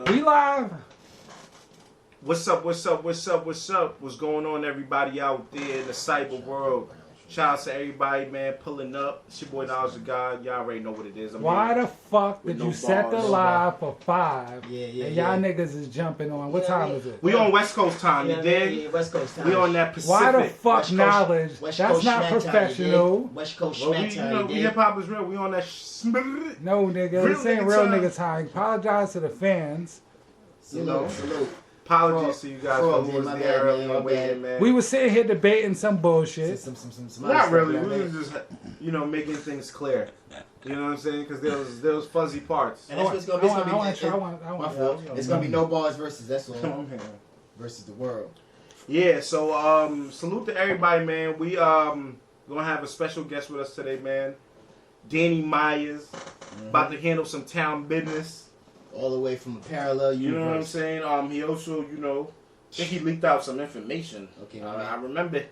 We live. What's up? What's going on, everybody out there in the cyber world? Shout out to everybody, man, pulling up. It's your boy Knowledge of God. Y'all already know what it is. Why the fuck did you set the live for 5? Yeah, and y'all niggas is jumping on. What time is it? We on West Coast time, you dig? Yeah, West Coast time. We on that Pacific. Why the fuck West Knowledge? Coast, West That's Coast not professional. West Coast Well, schmack time, we hip hop is real. We on that No, nigga. This ain't real nigga time. Apologize to the fans. Salute. Apologies to you guys for who was there early and waiting, man. We was sitting here debating some bullshit. Not really. We was just, making things clear. You know what I'm saying? Because there was fuzzy parts. And that's what's going to be. It's going to be no bars versus, that's all. Versus the world. Yeah, so salute to everybody, man. We gonna have a special guest with us today, man. Danny Myers, about to handle some town business. All the way from a parallel universe. You know what I'm saying? He also, I think he leaked out some information. Okay. I remember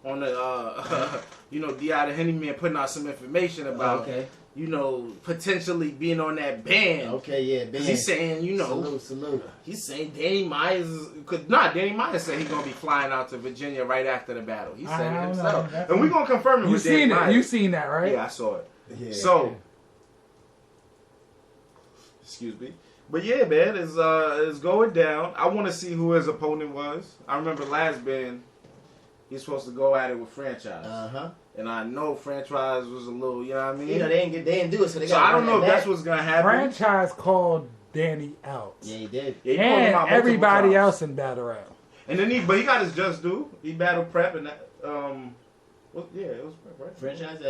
on the, D.I. the Henny Man putting out some information about, potentially being on that band. Okay, yeah, band. He's saying, Salute. He's saying Danny Myers, Danny Myers said he's going to be flying out to Virginia right after the battle. He said it himself. And we're going to confirm it with Danny Myers. You seen that, right? Yeah, I saw it. Yeah. So, excuse me. But yeah, man, it's going down. I want to see who his opponent was. I remember last band, he's supposed to go at it with Franchise. And I know Franchise was a little, you know what I mean? They didn't do it, so they got. So I don't know if that's what's gonna happen. Franchise called Danny out. Yeah, he did. Yeah, he and everybody else in battle rap. And then he got his just due. He battled Prep and that. It was Prep, right? Franchise.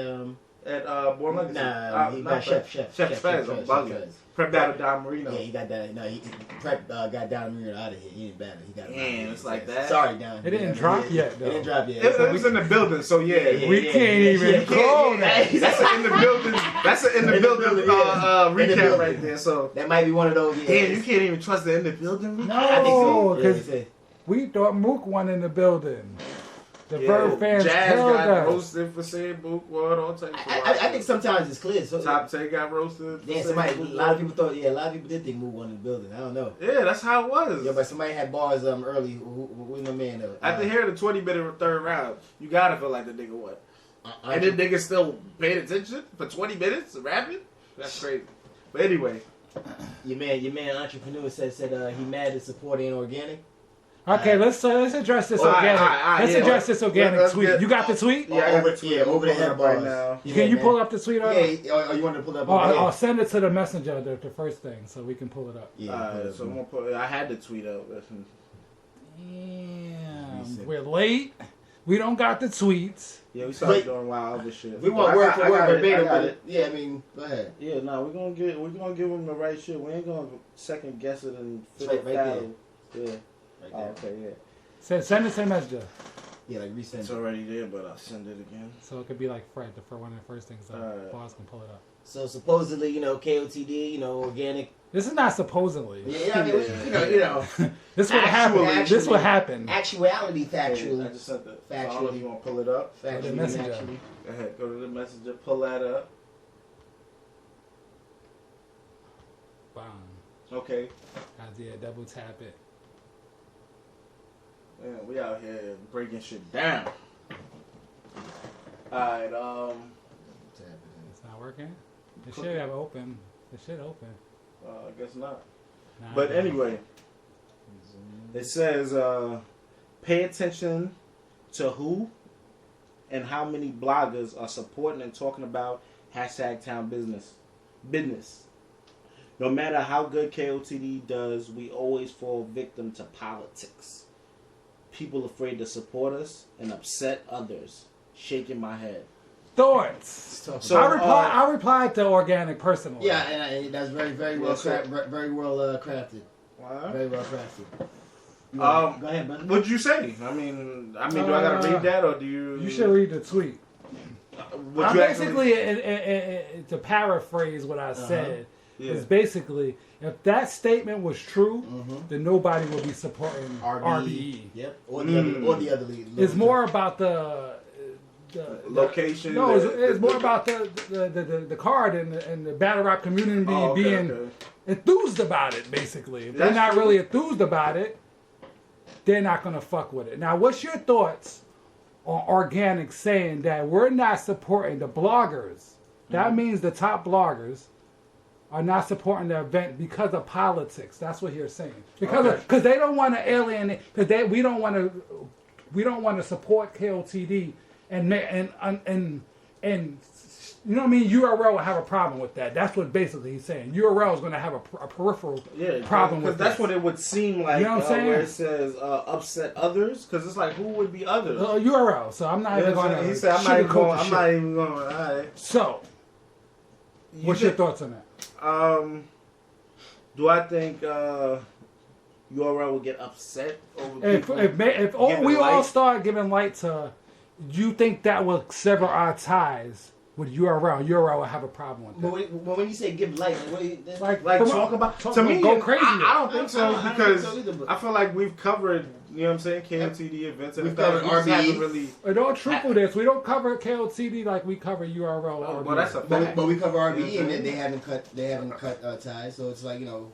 At Born Legacy. Nah, he got Chef Fez. I'm bugging. Prep battled Don Marino. Yeah, he got that. No, Prep got Don Marino out of here. He didn't battle. He got. Damn, it's like that. Sorry, Don. It didn't drop yet, though. It didn't drop yet. It was in the building, so yeah. We can't even call that. That's an in the building. That's an in the building recap right there. So that might be one of those. Damn, you can't even trust the in the building recap. No, because we thought Mook won in the building. The Bird fans Jazz killed got us. roasted for saying Mook won, all types of I think sometimes it's clear. So Top 10 got roasted. Yeah, a lot of people did think Mook won in the building. I don't know. Yeah, that's how it was. Yeah, but somebody had bars early. Who's my man though? After hearing the 20-minute third round, you gotta feel like the nigga won. And then niggas still paid attention for 20 minutes rapping? That's crazy. But anyway. Your man Entrepreneur said he mad at supporting Organic. Okay, let's address this organic. Let's address this organic tweet. You got the tweet? Yeah, over the head right now. Can you pull up the tweet? Yeah, you want to pull it up? I'll send it to the messenger, the first thing, so we can pull it up. Yeah. So I'm gonna put. I had the tweet up. Damn, we're late. We don't got the tweets. Yeah, we started doing wild other shit. We want word for word verbatim, but yeah, I mean, go ahead. Yeah, we're gonna give them the right shit. We ain't gonna second guess it and fit it right there. Yeah. Right there. Okay, yeah. Send it to the messenger. Yeah, like resend. It's already there, but I'll send it again. So it could be like Fred, one of the first things. BARZZ can pull it up. So supposedly, KOTD, Organic. This is not supposedly. Yeah, I mean, This would happen. This would happen. Actuality, factually. I just sent it. Factually. I don't know if you want to pull it up. Factually, messenger. actually. Go ahead, go to the messenger, pull that up. Bam. Okay. Idea, double tap it. Man, we out here breaking shit down. Alright, It's not working? It should have open. It should open. I guess not. Nah, But anyway, it says, pay attention to who and how many bloggers are supporting and talking about #TownBusiness. No matter how good KOTD does, we always fall victim to politics. People afraid to support us and upset others. Shaking my head. Thoughts. So I replied to Organic personally. Yeah, and that's very well crafted. Very well crafted. What? Very well crafted. Go ahead, buddy. What'd you say? I mean, do I gotta read that or do you? You should read the tweet. Basically, to paraphrase what I said, is basically if that statement was true, then nobody would be supporting RBE. Yep, or the other lead. It's more about the location. No, it's more about the card and the battle rap community being enthused about it, basically. If they're not really enthused about it, they're not going to fuck with it. Now, what's your thoughts on Organik'S saying that we're not supporting the bloggers? That means the top bloggers are not supporting the event because of politics. That's what you're saying. Because they don't want to alienate. Because we don't want to support KOTD and you know what I mean? URL will have a problem with that. That's what basically he's saying. URL is going to have a peripheral problem with that. Because that's what it would seem like. You know what I'm saying? Where it says upset others. Because it's like, who would be others? URL. So I'm not even going to. He said, I'm not even going. All right. So, what's your thoughts on that? Do I think URL will get upset over if all start giving light to, you think that will sever our ties with URL? URL will have a problem with that. But when you say give light, like talk about to me, go crazy. I don't think so because I feel like we've covered. You know what I'm saying? KOTD events. We've covered RBE. In all truthfulness, we don't cover KOTD like we cover URL. Well, that's a fact. But we cover RBE and they haven't cut ties. So it's like, you know,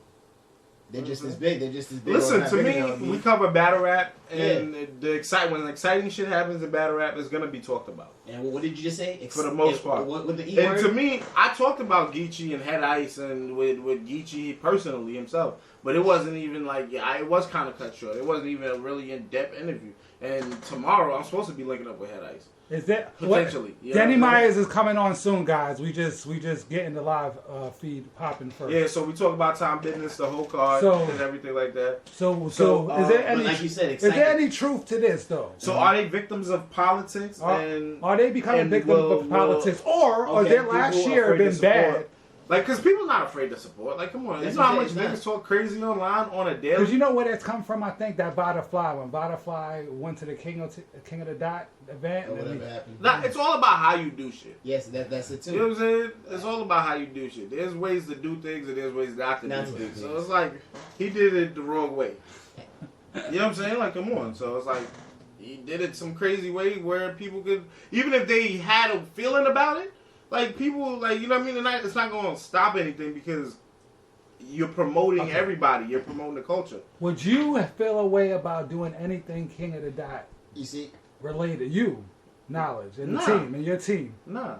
they're just as big. Listen, to me, we cover battle rap, and when exciting shit happens in battle rap, it's gonna be talked about. And what did you just say? For the most part. With the and to me, I talked about Geechee and Head Ice and with Geechee personally himself, but it wasn't even like it was kind of cut short. It wasn't even a really in-depth interview. And tomorrow, I'm supposed to be linking up with Head Ice. Is that potentially? Danny Myers is coming on soon, guys. We just getting the live feed popping first. Yeah, so we talk about time business, the whole card, and everything like that. So is there any? Like you said, is there any truth to this though? So are they victims of politics? Are they becoming victims of politics, or their last year been bad? Like, because people not afraid to support. Like, come on. You know how much niggas talk crazy online on a daily? Because you know where that's come from, I think, that Butterfly. When Butterfly went to the King of the Dot event. Or whatever happened. Nah, it's all about how you do shit. Yes, that's it too. You know what I'm saying? It's all about how you do shit. There's ways to do things and there's ways not to do things. So it's like, he did it the wrong way. You know what I'm saying? Like, come on. So it's like, he did it some crazy way where people could, even if they had a feeling about it, like, people, like, you know what I mean? It's not going to stop anything because you're promoting everybody. You're promoting the culture. Would you feel a way about doing anything King of the Dot? You see? Related. Knowledge, and the team, and your team. Nah.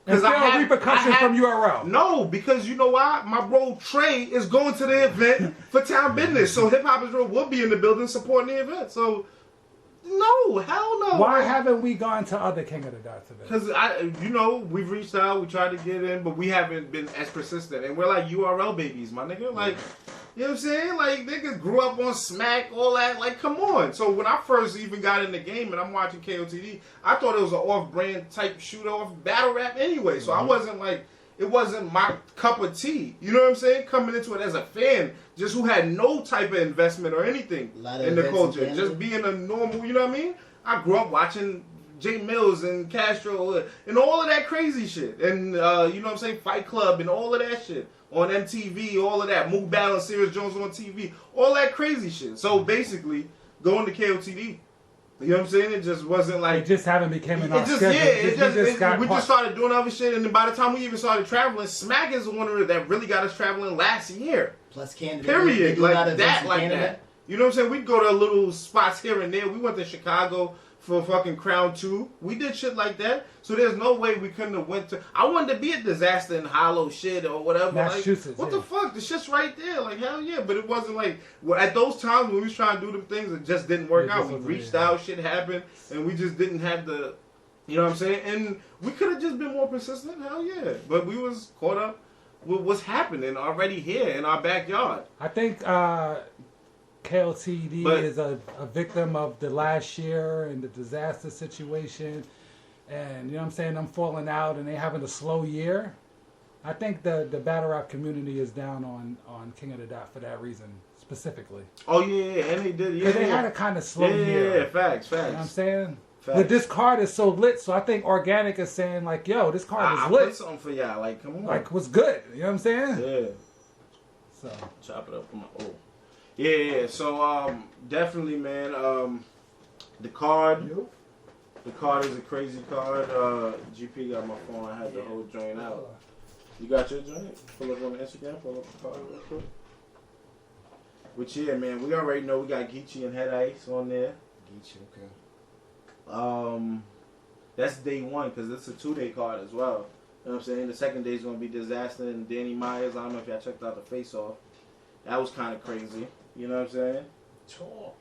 Because I have repercussions from URL. No, because you know why? My bro Trey is going to the event for town business. So Hip Hop Israel will be in the building supporting the event. So... No, hell no. Why haven't we gone to other King of the Dots events? Because we've reached out, we tried to get in, but we haven't been as persistent. And we're like URL babies, my nigga. Like, you know what I'm saying? Like, niggas grew up on Smack, all that. Like, come on. So when I first even got in the game and I'm watching KOTD, I thought it was an off-brand type shoot-off battle rap anyway. So I wasn't like, it wasn't my cup of tea. You know what I'm saying? Coming into it as a fan, just who had no type of investment or anything in the culture. Just being a normal, you know what I mean? I grew up watching Jay Mills and Castro and all of that crazy shit. And, you know what I'm saying? Fight Club and all of that shit. On MTV, all of that. Mook Battle and Serious Jones on TV. All that crazy shit. So basically, going to KOTD, you know what I'm saying? It just wasn't like... It just haven't become an schedule. We just started doing other shit, and then by the time we even started traveling, Smack is the one that really got us traveling last year. Plus Canada. Period. Like that. You know what I'm saying? We'd go to little spots here and there. We went to Chicago for fucking Crown 2. We did shit like that. So there's no way we couldn't have went to... I wanted to be at Dizaster and Hollow shit or whatever. Massachusetts. Like, what the fuck? The shit's right there. Like, hell yeah. But it wasn't like... Well, at those times when we was trying to do them things, it just didn't work out. We reached out, shit happened, and we just didn't have the... You know what I'm saying? And we could have just been more persistent. Hell yeah. But we was caught up with what's happening already here in our backyard. I think... KLTD is a victim of the last year and the disaster situation, and you know what I'm saying, I'm falling out and they having a slow year. I think the battle rap community is down on King of the Dot for that reason specifically. Oh yeah, and they did. Yeah, they had a kind of slow year. Yeah, facts. You know what I'm saying? But this card is so lit, so I think Organik is saying like, "Yo, this card is lit." I put something for y'all. Like, come on. Like, what's good? You know what I'm saying? Yeah. So chop it up for my Yeah. So definitely, man. The card is a crazy card. GP got my phone. I had the whole joint out. You got your joint? Pull up on the Instagram, pull up the card real quick. But yeah, man, we already know we got Geechee and Head Ice on there. Geechee, okay. That's day one because it's a 2-day card as well. You know what I'm saying? The second day is going to be Dizaster and Danny Myers. I don't know if y'all checked out the Face Off. That was kind of crazy. You know what I'm saying? Sure.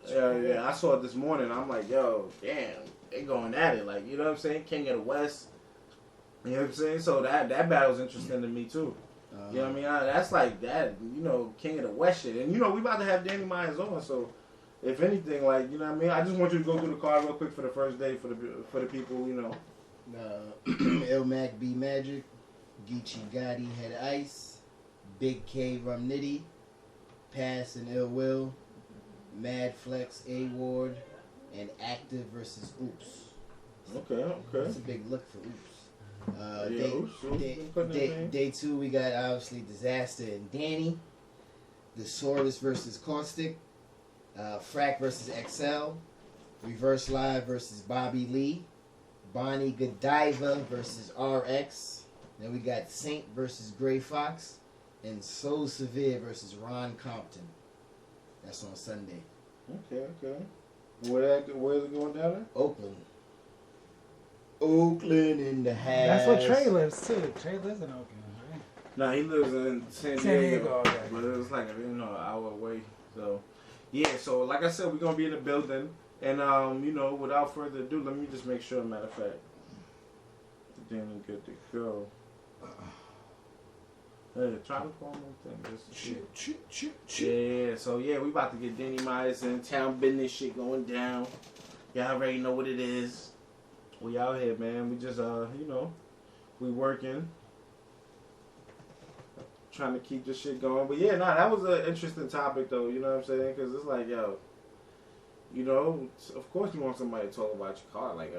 Yeah. I saw it this morning. I'm like, yo, damn, they going at it. Like, you know what I'm saying? King of the West. You know what I'm saying? So that battle's interesting to me too. You know what I mean? That's like that, you know, King of the West shit. And you know, we about to have Danny Myers on, so if anything, like, you know what I mean? I just want you to go through the card real quick for the first day for the people, you know. Ilmac B Magic, Geechee Gotti Head Ice, Big K Rum Nitty, Pass and Ill Will, Mad Flex A Ward, and Active versus Oops. Okay. That's a big look for Oops. Day 2, we got obviously Dizaster and Danny, the Saurus versus Caustic, Frack versus XL, Reverse Live versus Bobby Lee, Bonnie Godiva versus RX. Then we got Saint versus Gray Fox, and So Severe versus Ron Compton. That's on Sunday. Okay. Where is it going down there? Oakland in the house. That's where Trey lives too. Trey lives in Oakland, right? Nah, he lives in San Diego. Okay. But it was like an hour away. So yeah, so like I said, we're gonna be in the building, and you know, without further ado, let me just make sure. Matter of fact, then we good to go. Hey, try to call my thing. Yeah, so yeah, we about to get Danny Myers in town business shit going down. Y'all already know what it is. We out here, man. We just, you know, we working. Trying to keep this shit going. But yeah, that was an interesting topic, though. You know what I'm saying? Because it's like, yo, you know, of course you want somebody to talk about your car. Like,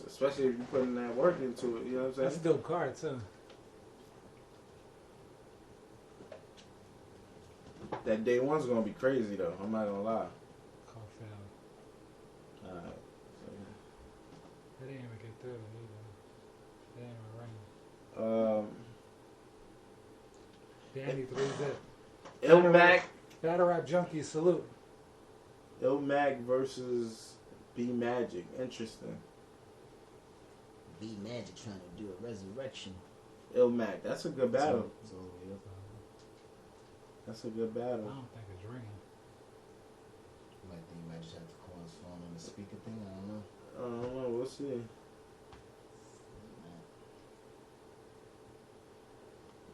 especially if you're putting that work into it. You know what I'm saying? That's a dope car, too. That day one's going to be crazy, though. I'm not going to lie. Car failed. Alright. They didn't even get through either. They didn't even ring. Danny 3-zip. Ilmac. Battle Rap Junkie, salute. Ilmac versus B Magic. Interesting. B Magic trying to do a resurrection. Ilmac. That's a good battle. Yeah. That's a good battle. I don't think it's ringing. You might just have to call his phone on the speaker thing. I don't know. I don't know. We'll see.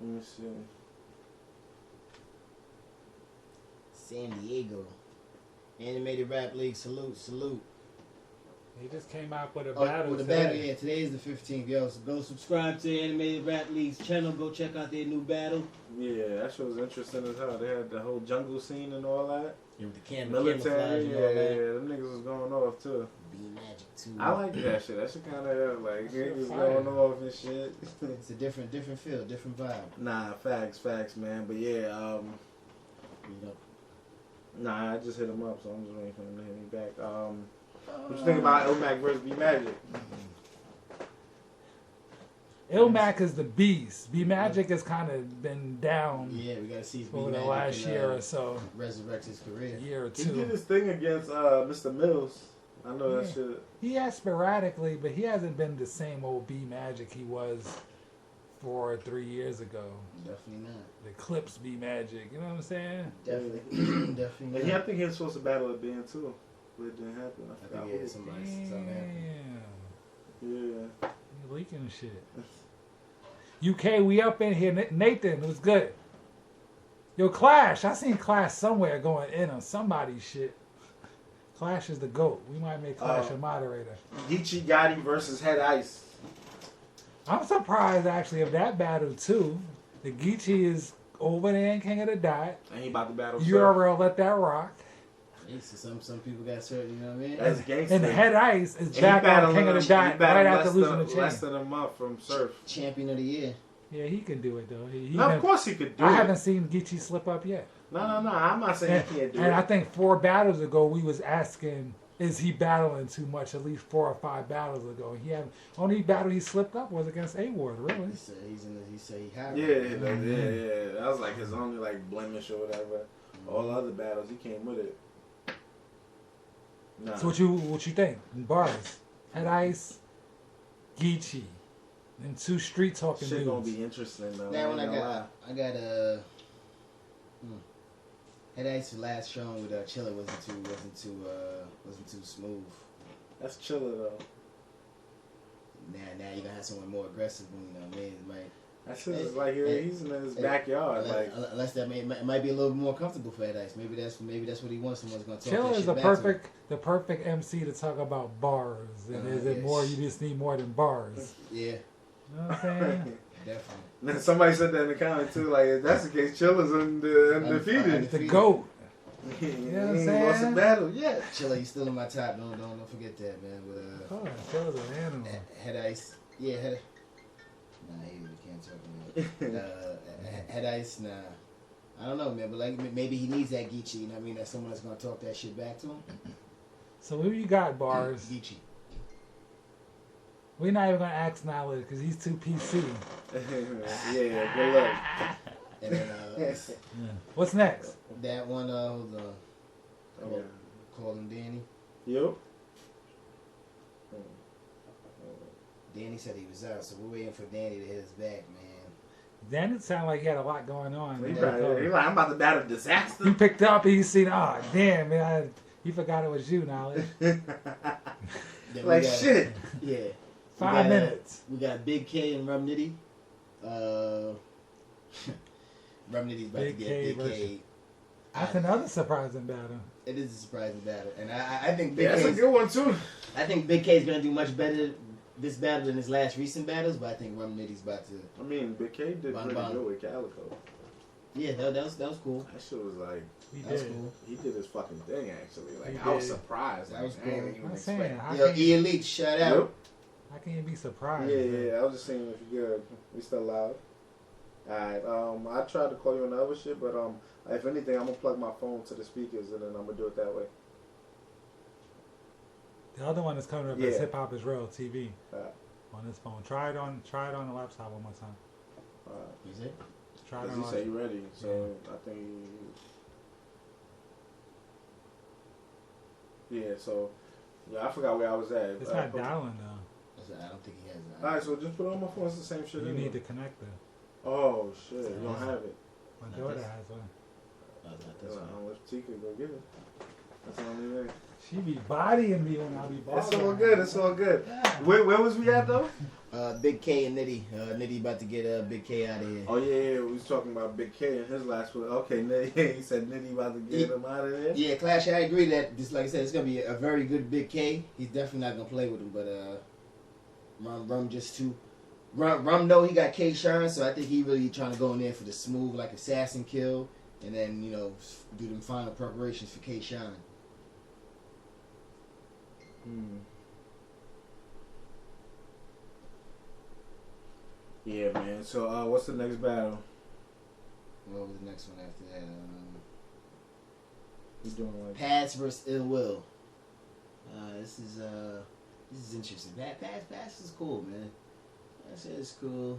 Let me see. San Diego. Animated Rap League. Salute. He just came out with a battle. With a battle, yeah. Today is the 15th. Yo, so go subscribe to the Animated Rap League's channel. Go check out their new battle. Yeah, that shit was interesting as hell. They had the whole jungle scene and all that. Yeah, with the military, and all that. Yeah, them niggas was going off too. B Magic too. I like that shit. That shit kind of like niggas going off and shit. It's a different feel, different vibe. Nah, facts, man. But yeah, nah, I just hit him up, so I'm just waiting for him to hit me back. What you think about Ilmac versus B Magic? Ilmac is the beast. B Magic has kind of been down. Yeah, we gotta see over the last year or so. Resurrect his career. Year or two. He did his thing against Mr. Mills. I know that shit. He has sporadically, but he hasn't been the same old B Magic he was 4 or 3 years ago. Definitely not. The Clips B Magic. You know what I'm saying? Definitely. And yeah, I think he was supposed to battle at Ben too. But it didn't happen. I forgot. Yeah, something happened. Yeah. You leaking shit. UK, we up in here. Nathan, it was good. Yo, Clash. I seen Clash somewhere going in on somebody's shit. Clash is the GOAT. We might make Clash a moderator. Geechee Gotti versus Head Ice. I'm surprised, actually, of that battle, too. The Geechee is over there in King of the Dot. And he about to battle URL Let That Rock. Some people got certain, you know what I mean? That's gangster. And Head Ice is back on King of the Dot right after losing the chain. Less than a month from Surf. Champion of the year. Yeah, he can do it, though. Of course he could do it. I haven't seen Geechee slip up yet. No. I'm not saying he can't do it. And I think 4 battles ago, we was asking is he battling too much? At least 4 or 5 battles ago, only battle he slipped up was against A-Ward. Really? He said he said he had. Yeah. That was like his only like blemish or whatever. All the other battles he came with it. Nah. So what you think? BARZZ, Head Ice, Geechee, and 2 street talking dudes. Shit gonna be interesting though. That one I got Head Ice last show with Chilla wasn't too smooth. That's Chilla though. Now you're gonna have someone more aggressive, you know what I mean? That shit is like he's in his backyard. Unless that it might be a little more comfortable for Head Ice. Maybe that's what he wants. Someone's gonna talk. Chilla is the perfect MC to talk about bars. And is it more? You just need more than bars. Yeah. You know what I'm saying? Definitely. Then somebody said that in the comment too. Like if that's the case, Chilla's undefeated. The GOAT. You know what I'm saying? Lost a battle, yeah. Chilla, you still in my top. Don't forget that, man. But Chilla's an animal. Head Ice, yeah. Nah, he can't talk about it. Head Ice, nah. I don't know, man. But like maybe he needs that Geechee. You know what I mean? That someone that's gonna talk that shit back to him. So who you got, BARZZ? Geechee. We're not even gonna ask Knowledge because he's too PC. Yeah, good luck. And then What's next? That one, hold on. Call him Danny. Yep. Danny said he was out, so we're waiting for Danny to hit us back, man. Danny sounded like he had a lot going on. He's like, I'm about to battle Dizaster. He picked up and he seen, damn, man, he forgot it was you, Knowledge. Like shit. Yeah. 5 minutes. We got Big K and Rum Nitty. Rum Nitty's about to get Big K. That's another surprising battle. It is a surprising battle, and I think that's a good one too. I think Big K is gonna do much better this battle than his last recent battles, but I think Rum Nitty's about to. I mean, Big K did really good with Calico. Yeah, that was cool. That shit was like cool. He did his fucking thing actually. Like I was surprised. That was cool. I'm saying, Yo, E Elite, shout out. Yep. How can you be surprised? Yeah. I was just saying if you're good, we still loud. Alright, I tried to call you on the other shit, but if anything, I'm gonna plug my phone to the speakers and then I'm gonna do it that way. The other one is coming up as HiphopisReal TV on this phone. Try it on the laptop one more time. Is it? Try it on. He said you ready, so I think. So I forgot where I was at. It's not dialing though. I don't think he has that. Alright, so just put it on my phone. It's the same shit. You need the connector. Oh shit! You don't have it. My daughter has one. If Tika go get it. That's all I mean. She be bodying me when I be bothering. It's all good. Yeah. Where was we at though? Big K and Nitty. Nitty about to get Big K out of here. Oh yeah, we was talking about Big K and his last one. Okay, Nitty, he said Nitty about to get him out of there. Yeah, Clash, I agree that just like I said, it's gonna be a very good Big K. He's definitely not gonna play with him, but Rum just too. Rum know he got K Shine, so I think he really trying to go in there for the smooth like assassin kill, and then do them final preparations for K Shine. Yeah, man. So what's the next battle? What was the next one after that? We doing like BARZZ versus Ill Will. This is interesting. BARZZ is cool, man. That shit is cool.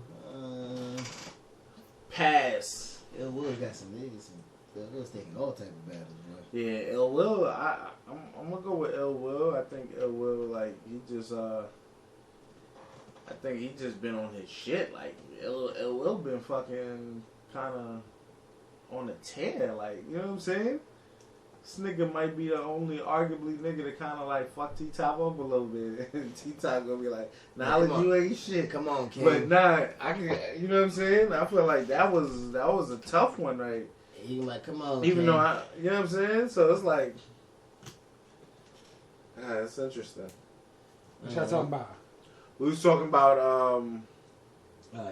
BARZZ. Ill Will got some niggas. Ill Will's taking all type of battles, bro. Yeah, Ill Will. I'm gonna go with Ill Will. I think Ill Will, like he just I think he just been on his shit. Like Ill Will been fucking kind of on a tear. Like you know what I'm saying? This nigga might be the only arguably nigga that kind of like fuck T-Top up a little bit. T-Top gonna be like, nah, you ain't shit. Come on, King. But nah, I can. You know what I'm saying? I feel like that was a tough one, right? He like, come on, even King. though you know what I'm saying? So it's like, it's interesting. What y'all talking about? We was talking about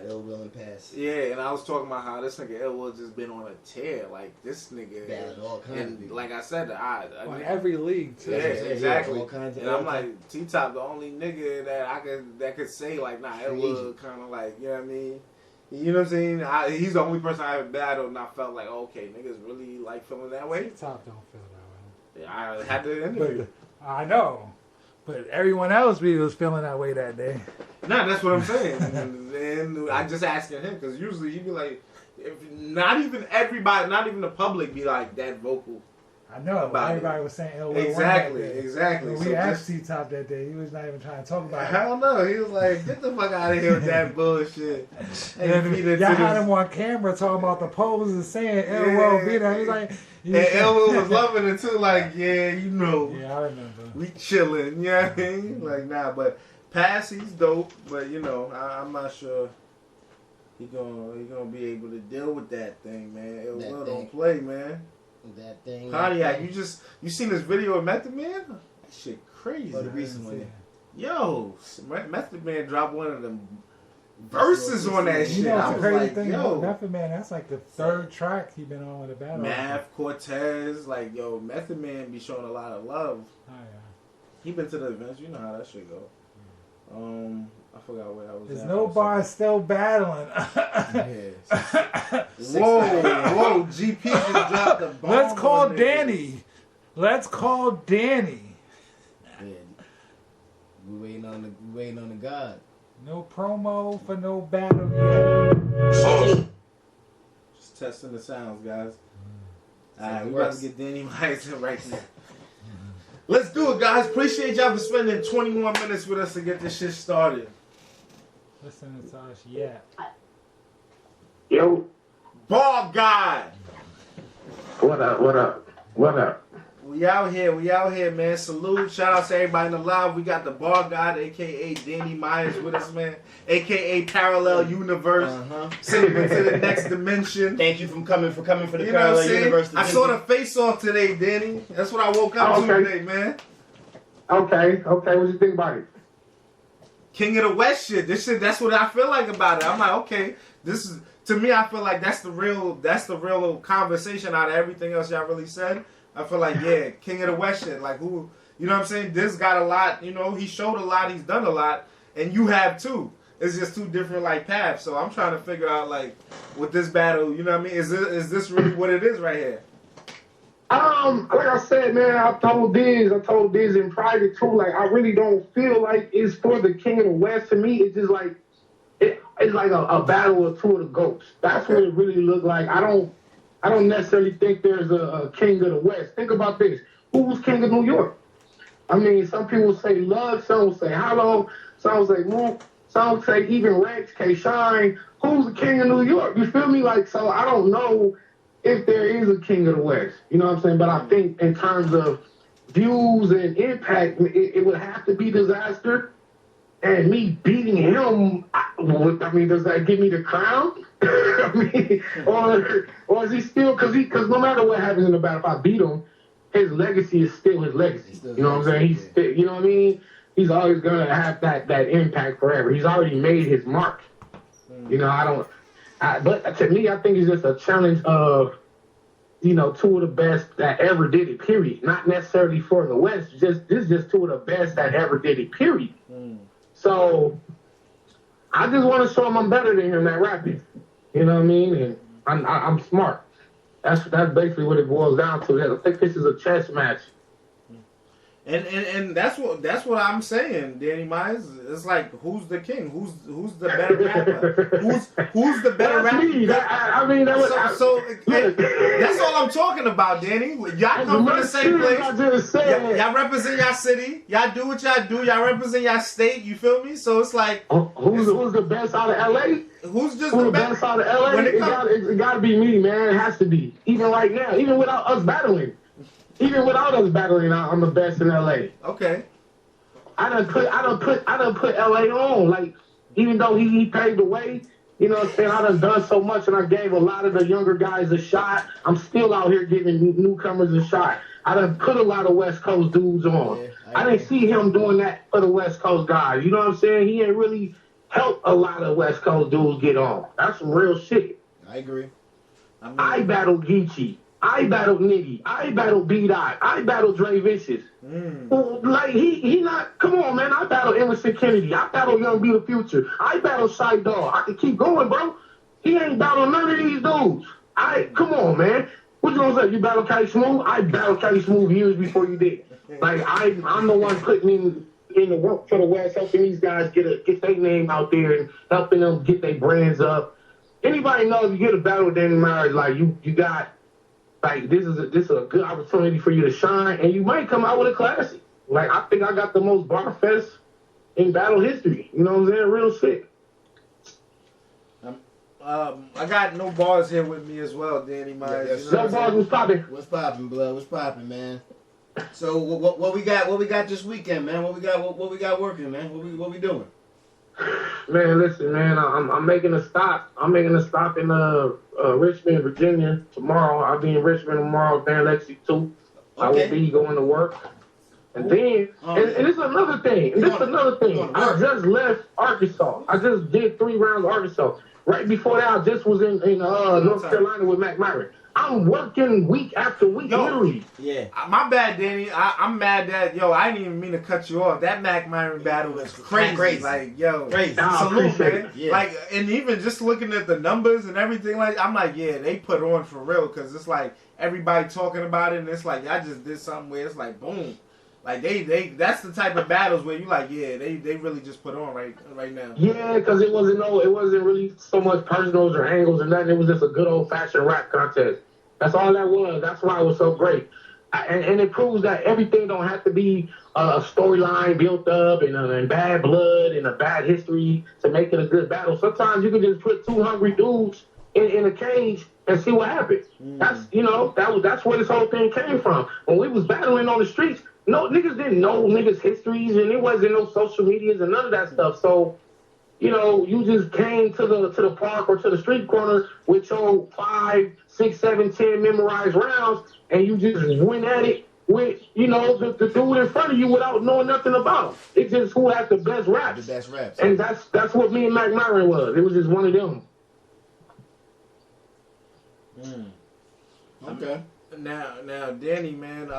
Ill Will and BARZZ. Yeah, and I was talking about how this nigga Ill Will just been on a tear. Like this nigga, all kinds of people. Like I said, on every league too. Yeah, exactly. All kinds of and I'm like T-Top, the only nigga that could say like, nah, Ill Will kind of like, you know what I mean? You know what I'm saying? He's the only person I ever battled and I felt like, okay, niggas really like feeling that way. T-Top don't feel that way. Yeah, I had to interview. I know. But everyone else was feeling that way that day. Nah, that's what I'm saying. And I just asking him because usually he'd be like, if not even everybody, not even the public be like that vocal. I know. Everybody was saying ill will. Exactly. When we asked T-Top that day, he was not even trying to talk about it. I don't know. He was like, get the fuck out of here with that bullshit. And y'all had him on camera talking about the pose and saying ill will be there. He was like... And ill will was loving it too. Like, yeah, you know. Yeah, I remember. We chilling. You know what I mean? Like, nah, but Pass, he's dope. But, you know, I'm not sure he gonna be able to deal with that thing, man. Ill will don't play, man. That thing. Pontiac, you seen this video of Method Man? That shit crazy. Oh, the recent one. Yo, Method Man dropped one of them verses on that shit. You know I the was crazy like, thing yo. about Method Man, that's like the third track he been on with a battle. Math, Cortez, like, yo, Method Man be showing a lot of love. Oh, yeah. He been to the events, you know how that shit go. I forgot where I was. There's no bar still battling. Whoa, GP just dropped the bomb. Let's call Danny. Let's call Danny. Yeah. We waiting on the God. No promo for no battle yet. Just testing the sounds, guys. Alright, we about to get Danny Myers in right now. Let's do it, guys. Appreciate y'all for spending 21 minutes with us to get this shit started. Listen to us, yeah. Yo. Ball guy. What up? We out here, man. Salute. Shout out to everybody in the live. We got the Bar God, a.k.a. Danny Myers with us, man. A.k.a. Parallel Universe. Sending into the next dimension. Thank you for coming for the You know what I'm Parallel saying? Universe. I saw the face off today, Danny. That's what I woke up to today, man. Okay. What you think about it? King of the West shit. This shit, that's what I feel like about it. I'm like, okay, this is, to me, I feel like that's the real conversation out of everything else y'all really said. I feel like, yeah, King of the West shit. Like, who, you know what I'm saying? This got a lot, you know, he showed a lot, he's done a lot, and you have too. It's just two different, like, paths. So I'm trying to figure out, like, with this battle, you know what I mean? Is this really what it is right here? Like I said, man, I told Diz in private too, like, I really don't feel like it's for the King of the West. To me, it's just like, it's like a battle of two of the GOATs. That's what it really looked like. I don't necessarily think there's a King of the West. Think about this. Who's King of New York? I mean, some people say Love, some will say Hollow, some will say Moon, some will say even Rex, K-Shine. Who's the King of New York? You feel me? Like, so I don't know if there is a King of the West. You know what I'm saying? But I think in terms of views and impact, it would have to be Dizaster. And me beating him, I mean, does that give me the crown? I mean, or is he still, because no matter what happens in the battle, if I beat him, his legacy is still his legacy. You know what I'm saying? He's still, you know what I mean? He's always going to have that impact forever. He's already made his mark. You know, but to me, I think it's just a challenge of, you know, two of the best that ever did it, period. Not necessarily for the West, this is just two of the best that ever did it, period. So I just want to show him I'm better than him at rapping. You know what I mean? And I'm smart. That's basically what it boils down to. I think this is a chess match. And that's what I'm saying, Danny Myers. It's like, who's the king? Who's the better rapper? Who's the better rapper? I mean, that's all I'm talking about, Danny. Y'all come from the same place. Y'all represent y'all city. Y'all do what y'all do. Y'all represent y'all state. You feel me? So it's like, who's the best out of LA? Who's the best out of LA? It gotta be me, man. It has to be. Even right now, even without us battling. Even without us battling, I'm the best in LA. Okay. I done put LA on. Like, even though he paved the way, you know what I'm saying? I done so much, and I gave a lot of the younger guys a shot. I'm still out here giving newcomers a shot. I done put a lot of West Coast dudes on. Yeah, I didn't see him doing that for the West Coast guys. You know what I'm saying? He ain't really helped a lot of West Coast dudes get on. That's some real shit. I agree. I battled Geechee. I battled Nitty. I battled B-Dot. I battled Dre Vicious. Like, he not, come on, man. I battled Emerson Kennedy. I battled Young B the Future. I battled Shy Dog. I can keep going, bro. He ain't battled none of these dudes. Come on, man. What you gonna say? You battled Kelly Smooth? I battled Kelly Smooth years before you did. Like I'm the one putting in the work for the West, helping these guys get their name out there and helping them get their brands up. Anybody knows you get a battle with Danny Myers, like you got, like this is a good opportunity for you to shine, and you might come out with a classic. Like I think I got the most bar fest in battle history. You know what I'm saying? Real shit. I got no bars here with me as well, Danny Myers. No bars was popping. What's popping, blood? What's popping, man? So what we got? What we got this weekend, man? What we got working, man? What we doing? Man, listen, man. I'm making a stop. I'm making a stop in Richmond, Virginia tomorrow. I'll be in Richmond tomorrow. Van Lexi too. Okay. I will be going to work. And then, and this is another thing. I just left Arkansas. I just did 3 rounds of Arkansas. Right before that, I just was in North Carolina with Mac Myron. I'm working week after week, literally. Yeah. My bad, Danny. I'm mad that, I didn't even mean to cut you off. That Mac Myron battle was crazy. Like, crazy. Salute, man. Yeah. Like, and even just looking at the numbers and everything, like, I'm like, yeah, they put on for real, because it's like everybody talking about it, and it's like, I just did something where it's like, boom. Like that's the type of battles where you like, yeah, they really just put on right now. Yeah, because it wasn't really so much personals or angles or nothing. It was just a good old fashioned rap contest. That's all that was. That's why it was so great. And it proves that everything don't have to be a storyline built up and bad blood and a bad history to make it a good battle. Sometimes you can just put 2 hungry dudes in a cage and see what happens. That's where this whole thing came from. When we was battling on the streets, no niggas didn't know niggas' histories, and it wasn't no social medias and none of that stuff. So, you just came to the park or to the street corner with your 5, 6, 7, 10 memorized rounds, and you just went at it with the dude in front of you without knowing nothing about him. It's just who has the best raps. The best raps. And that's what me and Mac Myron was. It was just one of them. Okay. Now, Danny, man,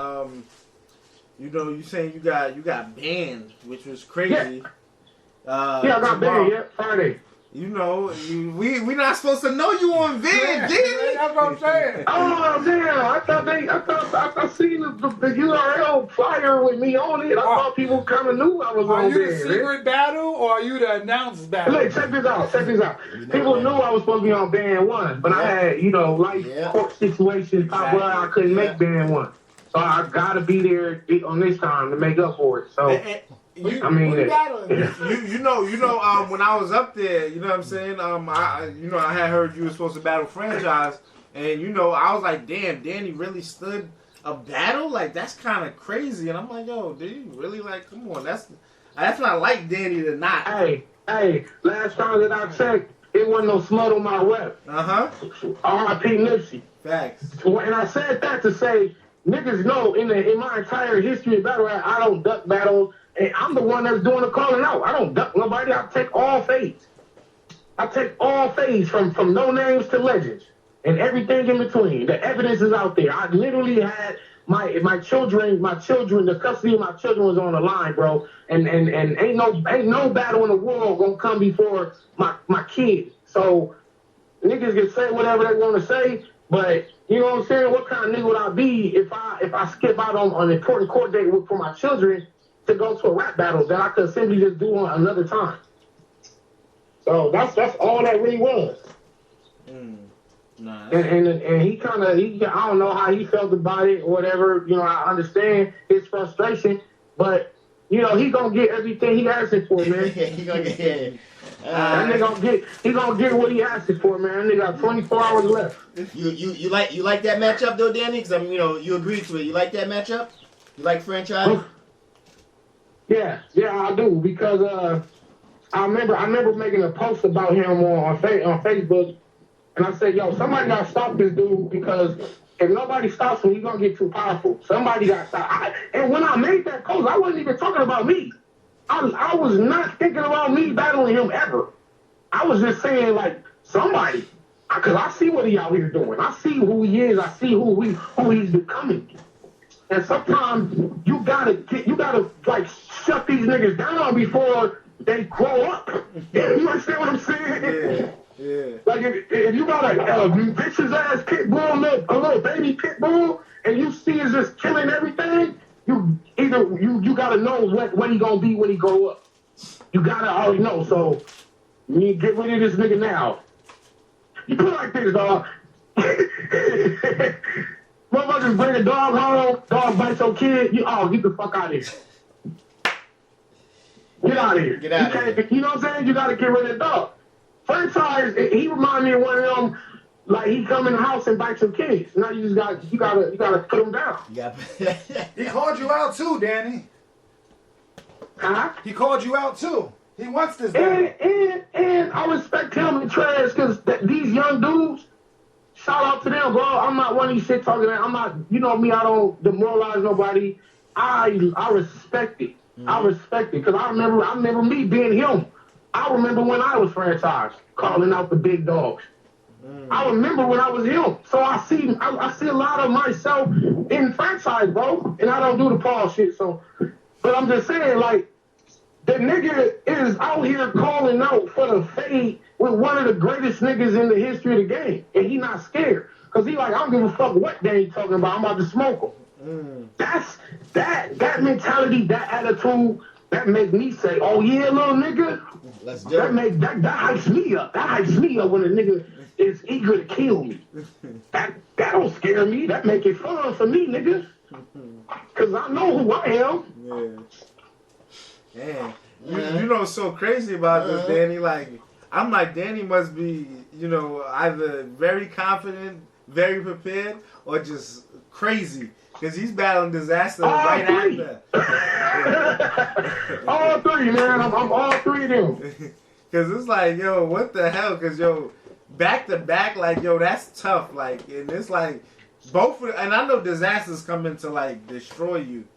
you saying you got banned, which was crazy. I got banned. Friday. We not supposed to know you on Van, Danny. That's what I'm saying. Oh damn! I seen the URL flyer with me on it. I thought people kind of knew I was on. Are you the secret battle or are you the announced battle? Look, check this out. People knew I was supposed to be on band 1, but I had court situations pop up. I couldn't make band 1. So I gotta be there on this time to make up for it. So when I was up there, you know what I'm saying? I had heard you were supposed to battle franchise, and I was like, damn, Danny really stood a battle? Like that's kind of crazy. And I'm like, yo, did you really come on? That's not like Danny to not. Hey, last time that I checked, it wasn't no smut on my rep. R.I.P. Nipsey. Facts. And I said that to say, niggas know in my entire history of battle rap, I don't duck battles, and I'm the one that's doing the calling out. I don't duck nobody. I take all fades. From no names to legends and everything in between. The evidence is out there. I literally had my children, the custody of my children was on the line, bro. And ain't no battle in the world gonna come before my kids. So niggas can say whatever they want to say, but you know what I'm saying? What kind of nigga would I be if I skip out on an important court date for my children to go to a rap battle that I could simply just do on another time? So that's all that really was. Nah, and he I don't know how he felt about it or whatever. I understand his frustration, but he gonna get everything he asking for, man. He gonna get. That nigga gonna get what he asking for, man. That nigga got 24 hours left. You like that matchup though, Danny? Because you agreed to it. You like that matchup? You like franchise? Yeah, I do because I remember making a post about him on Facebook, and I said, yo, somebody got to stop this dude because if nobody stops him, he's gonna get too powerful. Somebody got to stop. And when I made that post, I wasn't even talking about me. I was not thinking about me battling him ever. I was just saying, like, somebody. Because I see what he out here doing. I see who he is. I see who he's becoming. And sometimes you gotta like shut these niggas down before they grow up. You understand what I'm saying? Yeah. Like if you got a bitch's ass pit bull, a little baby pit bull, and you see is just killing everything, you gotta know what he gonna be when he grow up. You gotta already know. So you need to get rid of this nigga now. You put it like this, dog. Motherfuckers bring a dog home, dog bites your kid, get the fuck out of here. Get out of here. Get out of here. You know what I'm saying? You gotta get rid of the dog. Franchise, he remind me of one of them, like he come in the house and bite your kids. Now you gotta put him down. He called you out too, Danny. Huh? He called you out too. He wants this guy. And I respect him and Trash because these young dudes, shout out to them, bro. I'm not one of these shit talking. I'm not, you know me, I don't demoralize nobody. I respect it. I respect it because I remember me being him. I remember when I was franchised, calling out the big dogs. I remember when I was him. So I see a lot of myself in franchise, bro. And I don't do the Paul shit. So, but I'm just saying, like, the nigga is out here calling out for the fade with one of the greatest niggas in the history of the game. And he not scared. Because he like, I don't give a fuck what they talking about. I'm about to smoke him. That's that mentality, that attitude, that make me say, oh yeah, little nigga. Let's do it. That hypes me up. That hypes me up when a nigga is eager to kill me. That don't scare me. That make it fun for me, nigga. Cause I know who I am. Yeah. Damn. You know what's so crazy about this, Danny? Like, I'm like, Danny must be, you know, either very confident, very prepared, or just crazy. Because he's battling Dizaster right after. All three, man. I'm all three of them. Because it's like, yo, what the hell? Because, yo, back to back, like, yo, that's tough. Like, and it's like, both of, and I know Dizaster's coming to, like, destroy you.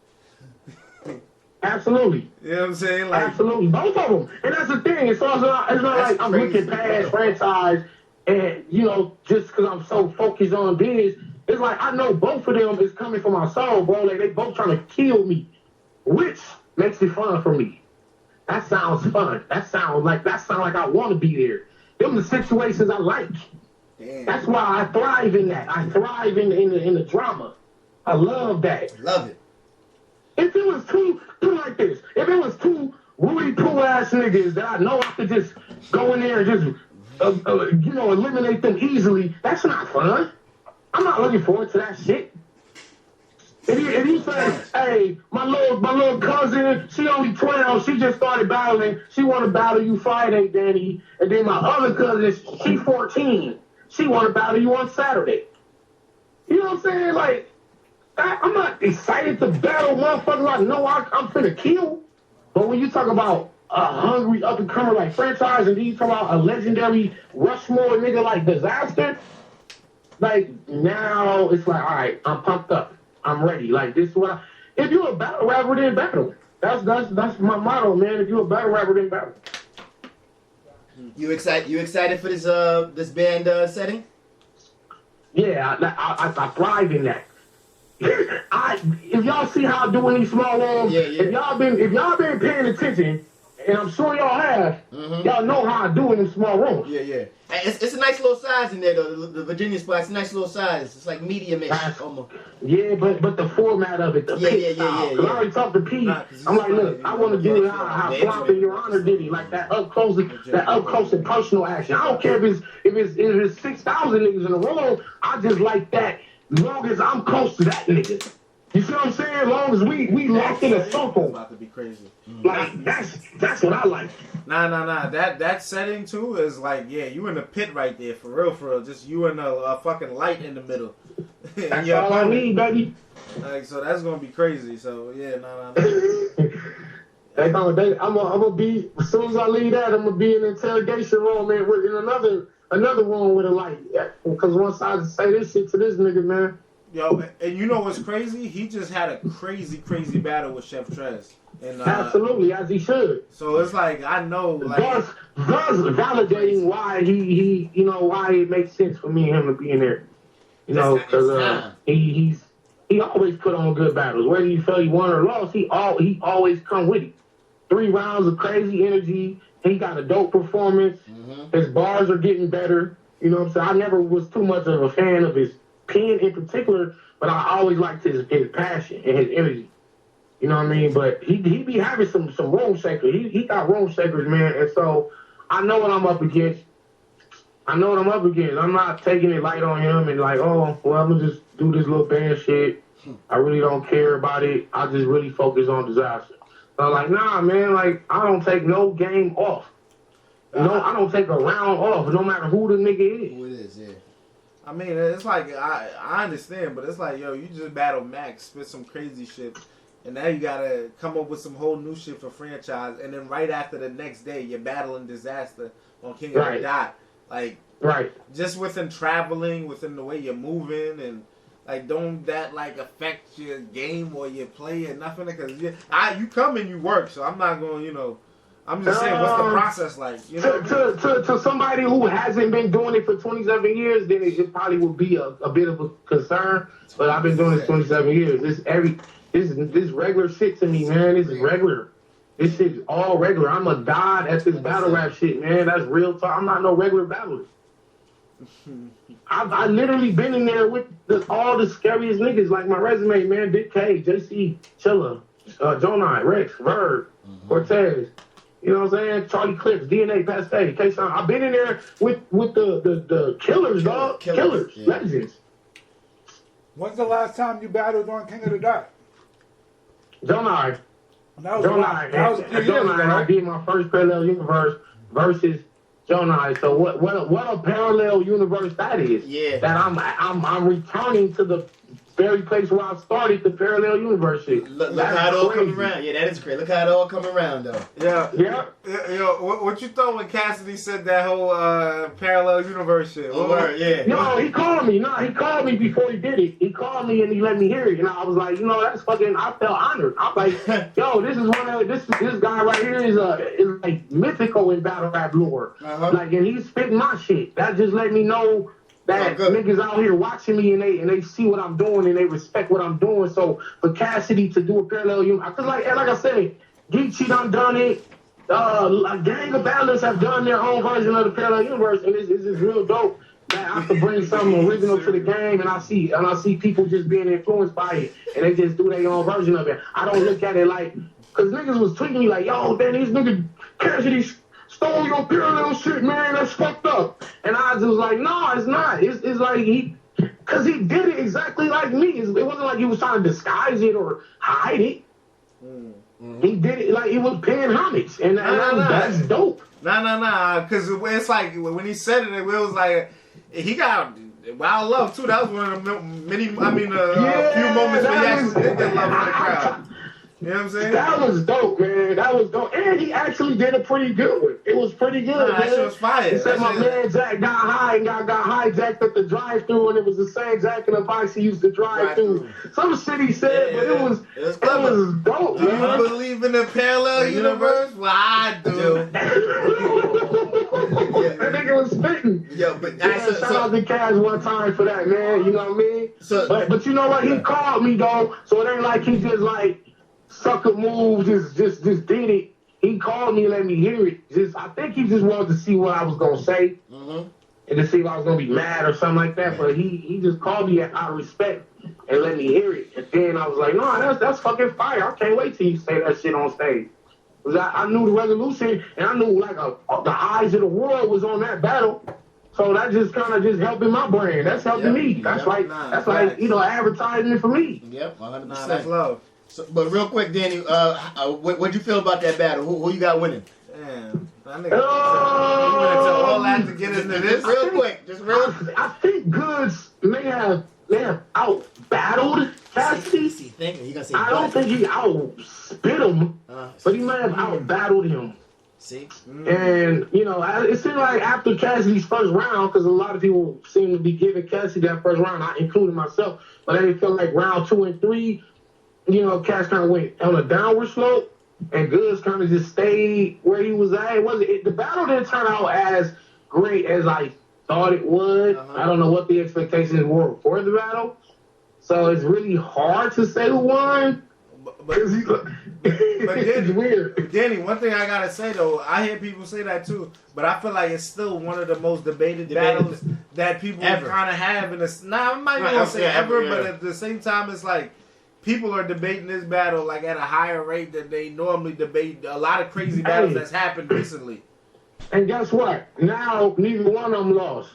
Absolutely. You know what I'm saying? Like, absolutely. Both of them. And that's the thing. It's not like I'm looking past franchise and, you know, just because I'm so focused on this. It's like I know both of them is coming for my soul, bro. Like they both trying to kill me, which makes it fun for me. That sounds fun. That sounds like I want to be there. Them the situations I like. Damn. That's why I thrive in that. I thrive in the drama. I love that. Love it. If it was two like this, if it was two Rudy Poo ass niggas that I know I could just go in there and just eliminate them easily, that's not fun. I'm not looking forward to that shit. If you say, hey, my little cousin, she only 12, she just started battling, she want to battle you Friday, Danny, and then my other cousin, she 14, she want to battle you on Saturday. You know what I'm saying? Like, I'm not excited to battle motherfuckers I know I'm finna kill. But when you talk about a hungry up-and-comer like franchise, and then you talk about a legendary Rushmore nigga like Dizaster, like, now it's like, all right, I'm pumped up. I'm ready. Like, this is what if you're a battle rapper, then battle. That's my motto, man. If you're a battle rapper, then battle. You excited for this band setting? Yeah, I thrive in that. If y'all see how I'm doing these small rooms, if y'all been paying attention, and I'm sure y'all have, y'all know how I do in them small rooms. Yeah. It's a nice little size in there though. The Virginia spot's a nice little size. It's like medium-ish almost. Yeah, but the format of it, I already talked to Pete. I'm like, look, I want to do how Flop and Your Honor did it, like that up close and personal action. I don't care if it's 6,000 niggas in the room. I just like that. Long as I'm close to that nigga. You see what I'm saying? As long as we locked in a circle. About to be crazy. Like that's what I like. Nah. That setting too is like, yeah, you in the pit right there, for real. Just you and a fucking light in the middle. That's all I need, baby. Like, so that's gonna be crazy. So yeah, nah. I'm gonna be, as soon as I leave that, I'm gonna be in the interrogation room, man, in another room with a light. Because once I say this shit to this nigga, man. Yo, and you know what's crazy? He just had a crazy battle with Chef Trez. And, absolutely, as he should. So it's like, I know, like, thus validating why he why it makes sense for me and him to be in there. You know, because he always put on good battles. Whether you felt he won or lost, he always come with it. 3 rounds of crazy energy. He got a dope performance. His bars are getting better. You know what I'm saying? I never was too much of a fan of his pen in particular, but I always liked his passion and his energy. You know what I mean? But he be having some room shakers. He got room shakers, man. And so I know what I'm up against. I'm not taking it light on him and like, oh, well, I'm gonna just do this little band shit. I really don't care about it. I just really focus on Dizaster. So like, nah, man, like I don't take no game off. No, I don't take a round off, no matter who the nigga is. Who it is, yeah. I mean, it's like I understand, but it's like, yo, you just battle Max, spit some crazy shit, and now you gotta come up with some whole new shit for franchise, and then right after the next day, you're battling Dizaster on King of the Dot. Like, just within traveling, within the way you're moving, and like, don't that like affect your game or your play or nothing? Because you come and you work, so I'm not going, you know. I'm just saying, what's the process like? You know to somebody who hasn't been doing it for 27 years, then it probably would be a bit of a concern. But I've been doing this 27 years. This regular shit to me, man. This is regular. This shit's all regular. I'm a god at this battle rap shit, man. That's real talk. I'm not no regular battler. I literally been in there with all the scariest niggas, like my resume, man. Dick K, JC, Chilla, Jonai, Rex, Verb, Cortez. You know what I'm saying? Charlie Clips, DNA, Paste, K-Son. I've been in there with the killers, dog. Killers, yeah. Legends. When's the last time you battled on King of the Dot? Jonai. That was a few years ago. I did my first Parallel Universe versus Jonai. So what a parallel universe that is. Yeah. That I'm returning to the very place where I started the parallel universe shit. Look how it all come around. Yeah, that is great. Look how it all come around, though. Yeah. Yo, what you thought when Cassidy said that whole parallel universe shit? Yeah. No, he called me. No, he called me before he did it. He called me and he let me hear it. And I was like, that's fucking, I felt honored. I was like, yo, this guy right here is like mythical in battle rap lore. Like, and he's spitting my shit. That just let me know that niggas out here watching me and they see what I'm doing and they respect what I'm doing. So for Cassidy to do a parallel universe, because like I said, Geechee done it. A gang of battlers have done their own version of the parallel universe, and it's real dope that I can bring something original to the game, and I see people just being influenced by it, and they just do their own version of it. I don't look at it like, because niggas was tweeting me like, yo, man, these niggas Cassidy stole your parallel shit, man. That's fucked up. And I was like, no, it's not. It's like because he did it exactly like me. It wasn't like he was trying to disguise it or hide it. He did it like he was paying homage, and that's dope. Nah. Because it's like when he said it was like he got wild love too. That was one of the few moments where he actually did get love in the crowd. You know what I'm saying? That was dope, man. That was dope. And he actually did a pretty good one. It was pretty good, man. That shit was fire. He said my man Jack got high and got hijacked at the drive-thru, and it was the same Jack in the box he used to drive through. Some shit he said, but it was dope, man. You believe in the parallel universe? Well, I do. That nigga was spitting. Yo, but shout out to Kaz one time for that, man. You know what I mean? But you know what? He called me, though, so it ain't like he just like sucker move, just did it. He called me and let me hear it. I think he just wanted to see what I was gonna say, and to see if I was gonna be mad or something like that. But he just called me out of respect and let me hear it. And then I was like, no, that's fucking fire. I can't wait till you say that shit on stage. Cause I knew the resolution, and I knew like the eyes of the world was on that battle. So that just kind of helping my brand. That's helping me. That's like advertising for me. Yep, 100%. That's love. So, but real quick, Danny, what'd you feel about that battle? Who you got winning? Damn, that nigga. You wanna tell all that to get into this? I think Goods may have out battled Cassidy. I don't think he out spit him, but he may have out battled him. See? And, it seemed like after Cassidy's first round, because a lot of people seem to be giving Cassidy that first round, I included myself, but I feel like round 2 and 3, Cass kind of went on a downward slope, and Goods kind of just stayed where he was at. The battle didn't turn out as great as I thought it would. I don't know what the expectations were for the battle, so it's really hard to say who won. But it's weird. Danny, one thing I gotta say though, I hear people say that too, but I feel like it's still one of the most debated battles that people kind of have in this. I'm not even gonna say ever, but at the same time, it's like people are debating this battle like at a higher rate than they normally debate a lot of crazy battles that's happened recently. And guess what? Now neither one of them lost.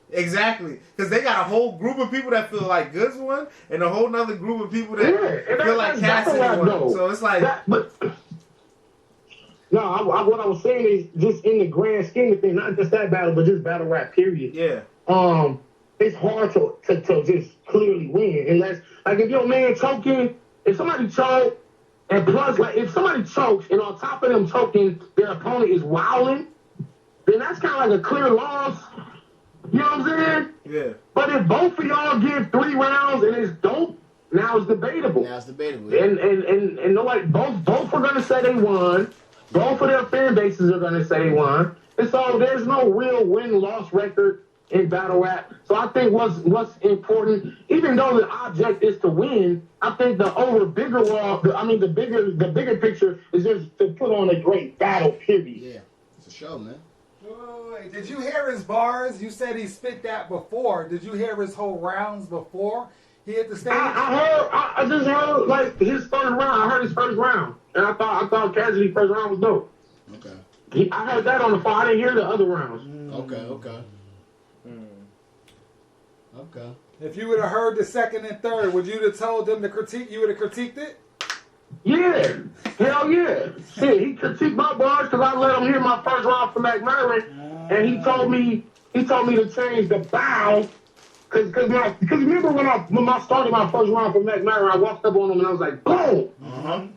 Exactly, because they got a whole group of people that feel like Goods won, and a whole nother group of people that feel like Cassidy won. So it's like, what I was saying is just in the grand scheme of things, not just that battle, but just battle rap period. Yeah. It's hard to just clearly win unless, like, if your man choking, if somebody choke, and plus, like, if somebody chokes and on top of them choking, their opponent is wilding, then that's kind of like a clear loss. You know what I'm saying? Yeah. But if both of y'all give 3 rounds and it's dope, now it's debatable. Now it's debatable. And nobody, both are gonna say they won. Both of their fan bases are gonna say they won. And so there's no real win-loss record in battle rap. So I think what's important, even though the object is to win, I think the bigger picture is just to put on a great battle, period. Yeah, it's a show, man. Wait, did you hear his bars? You said he spit that before. Did you hear his whole rounds before he hit the stage? I just heard like his first round. I heard his first round, and I thought Cassidy's first round was dope. Okay. I heard that on the phone. I didn't hear the other rounds. Okay. Okay. If you would have heard the second and third, would you have told them to critique? You would have critiqued it? Yeah, hell yeah. Shit, he critiqued my bars because I let him hear my first round from McMurray, and he told me to change the bow. Cause remember when I started my first round from McMurray, I walked up on him and I was like, boom.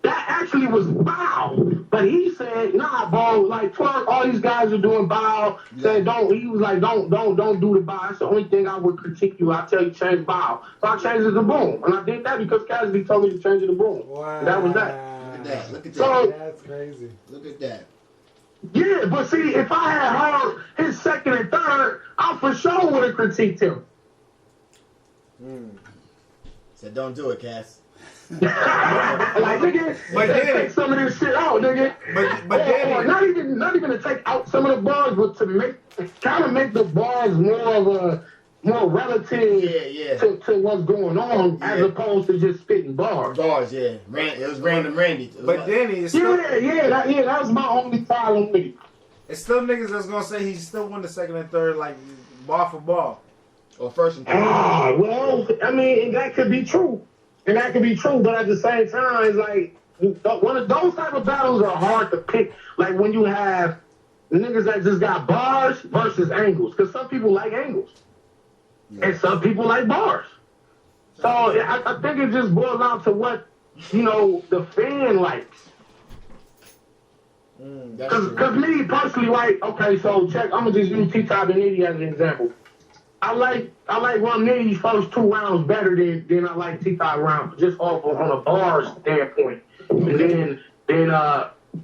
That actually was bow, but he said, nah, bro. Like Twerk, all these guys are doing bow. Said don't. He was like, don't do the bow. That's the only thing I would critique you. I tell you change bow. So I changed it to boom, and I did that because Cassidy told me to change it to boom. Wow. And that was that. Look at that. Look at that. So that's crazy. Look at that. yeah, but see, if I had heard his second and third, I for sure would have critiqued him. Said don't do it, Cass. Like, nigga, But then- take some of this shit out, nigga. But then Or not even to take out some of the bars, but to make the bars more relative to what's going on as opposed to just spitting bars. Bars, yeah. It was random Randy. But then it's still, that was my only problem with it. it's still niggas that's gonna say he still won the second and third, like bar for bar. Or first and third. Well, I mean, that could be true. And that could be true, but at the same time, it's like, one of those type of battles are hard to pick. Like when you have niggas that just got bars versus angles. Because some people like angles. And some people like bars. So I think it just boils down to what, the fan likes. Because me personally, right, okay, so check, I'm going to just use T-Top and Nitty as an example. I like Rum Nitty's first 2 rounds better than I like T-Top round, just off on a bars standpoint. And then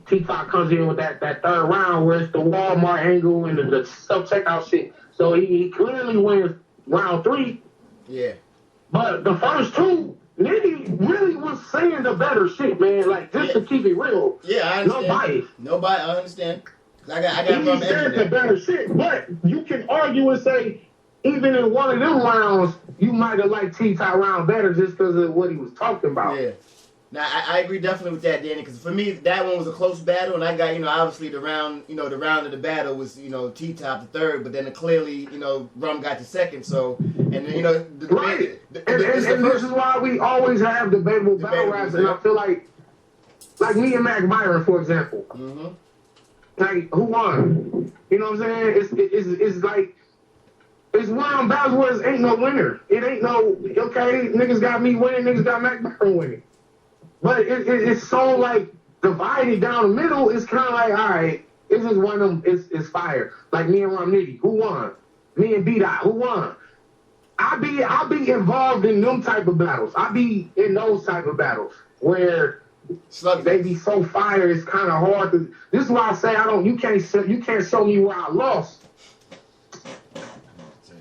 T-Top comes in with that third round where it's the Walmart angle and the self-checkout shit. So he clearly wins round 3. Yeah. But the first 2, Nitty really was saying the better shit, man. Like, just to keep it real. Yeah, I understand. Nobody, I understand. I got Rum said the better shit, but you can argue and say, even in one of them rounds, you might have liked T-Top round better just because of what he was talking about. Yeah. Now, I agree definitely with that, Danny, because for me, that one was a close battle, and I got, obviously the round of the battle was, T-Top the third, but then clearly, Rum got the second, so, and then, the right. And this is why we always have debatable battle raps, and I feel like me and Mac Byron, for example, like, who won? You know what I'm saying? It's like, it's one of them battles where it ain't no winner. It ain't no, okay, niggas got me winning, niggas got Mac Byron winning. But it's so, like, divided down the middle. It's kind of like, all right, it's just one of them, it's fire. Like me and Rum Nitty, who won? Me and B-Dot, who won? I be involved in them type of battles. I be in those type of battles where they be so fire, it's kind of hard to, this is why I say you can't show me where I lost.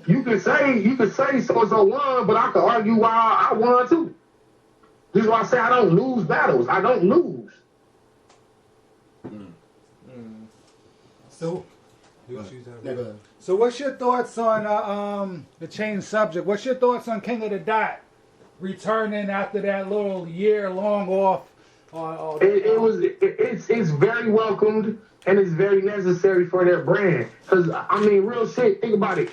You can say so-and-so won, but I could argue why I won too. This is why I say I don't lose battles. I don't lose. So what's your thoughts on the change subject? What's your thoughts on King of the Dot returning after that little year long off. It's very welcomed and it's very necessary for their brand. Because, I mean, real shit, think about it.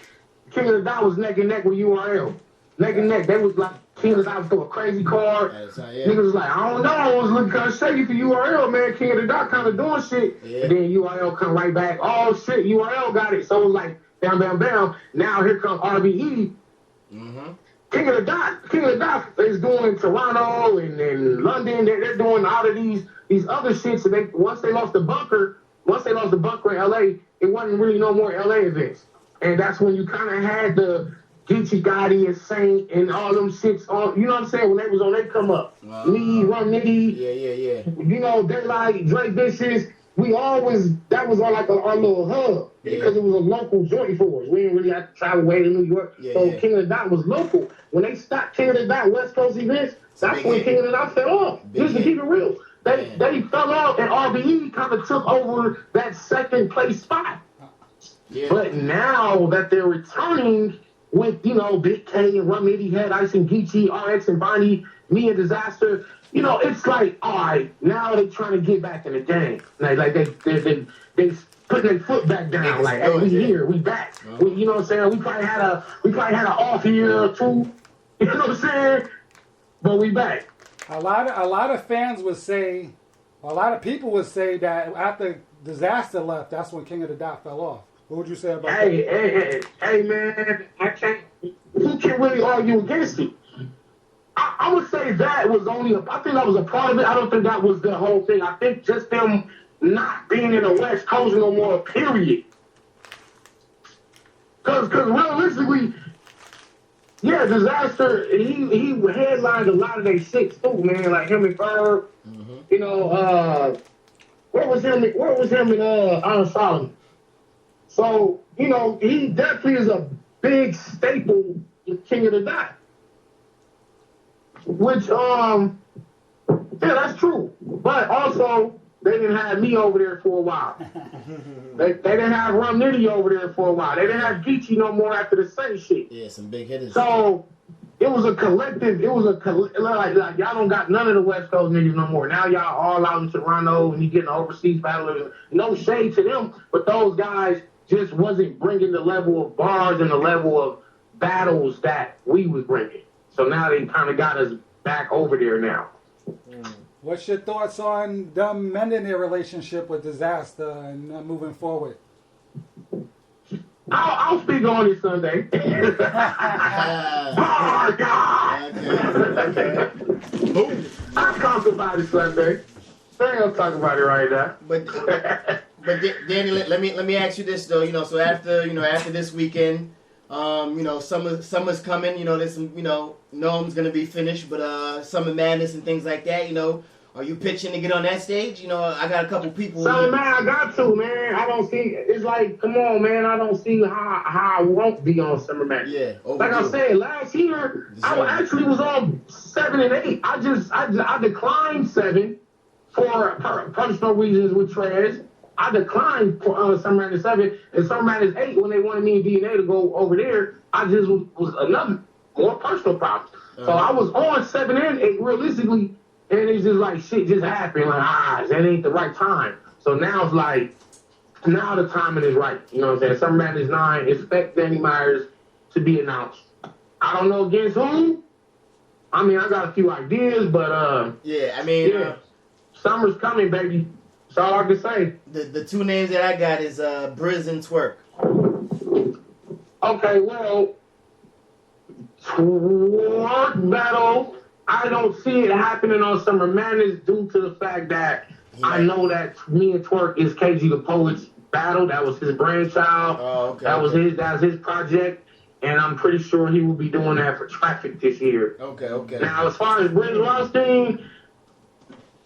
King of the Dot was neck and neck with URL. Neck and neck. They was like, King of the Dot was through a crazy card. Niggas was like, I don't know. I was looking kind of shaky for URL, man. King of the Dot kind of doing shit. Yeah. And then URL come right back. Oh, shit, URL got it. So it was like, bam, bam, bam. Now here comes RBE. Mm-hmm. King of the Dot is doing Toronto and London. They're doing all of these other shits. And once they lost the bunker in LA, it wasn't really no more LA events. And that's when you kind of had the Geechee Gotti and Saint and all them shits on. You know what I'm saying? When they was on, they come up. Me, Run Nitty. Yeah. You know, Daylight, Dre Vicious. That was our little hub because it was a local joint for us. We didn't really have to travel way to New York. King of the Dot was local. When they stopped King of the Dot West Coast events, that's when King of the Dot fell off. Just to keep it real. They fell off and RBE kind of took over that second place spot. Yeah. But now that they're returning with, you know, Big K and Run Nitty, Head Ice and Geechee, RX and Bonnie, me and Dizaster, you know, it's like, all right, now they're trying to get back in the game. Like they putting their foot back down. Like, hey, we here, we back. You know what I'm saying? We probably had an off year or two. You know what I'm saying? But we back. A lot of fans would say, a lot of people would say that after Dizaster left, that's when King of the Dot fell off. What would you say about that? Hey, man, who can really argue against it? I would say that was I think that was a part of it. I don't think that was the whole thing. I think just them not being in the West Coast no more, period. Because realistically, yeah, Dizaster, he headlined a lot of their shit too, man. Like him and Ferg, you know, where was him in Iron Solomon? So, you know, he definitely is a big staple in King of the Dot. Which, yeah, that's true. But also, they didn't have me over there for a while. they didn't have Rum Nitty over there for a while. They didn't have Geechee no more after the same shit. Yeah, some big hitters. So, it was a collective, like y'all don't got none of the West Coast niggas no more. Now y'all all out in Toronto and you getting overseas battlers. No shade to them, but those guys just wasn't bringing the level of bars and the level of battles that we was bringing. So now they kind of got us back over there now. What's your thoughts on them mending their relationship with Dizaster and moving forward? I'll speak on it Sunday. Oh, God! Okay. I'll talk about it Sunday. I ain't gonna talk about it right now. But Danny, let me ask you this though. You know, so after this weekend, you know, summer's coming. You know, there's some, you know, Gnome's gonna be finished, but Summer Madness and things like that. You know, are you pitching to get on that stage? You know, I got a couple people. Summer Man, I got to, man. I don't see. It's like, come on, man. I don't see how I won't be on Summer Man. Yeah. Like I said, last year I actually was on 7 and 8. I declined 7 for personal reasons with Trez. I declined for Summer Madness 7 and Summer Madness 8 when they wanted me and DNA to go over there. I just was another more personal problem. So I was on 7 and 8 realistically, and it's just like shit just happened. Like that ain't the right time. So now it's like now the timing is right. You know what I'm saying? Summer Madness 9. Expect Danny Myers to be announced. I don't know against whom. I mean, I got a few ideas, but yeah. I mean, yeah, summer's coming, baby. That's all I can say. The two names that I got is BARZZ and Twerk. Okay, well, Twerk battle, I don't see it happening on Summer Madness due to the fact that I know that me and Twerk is KG the Poet's battle. That was his brainchild. Oh, okay. That was his project. And I'm pretty sure he will be doing that for Traffic this year. Okay. Now, as far as BARZZ Rothstein,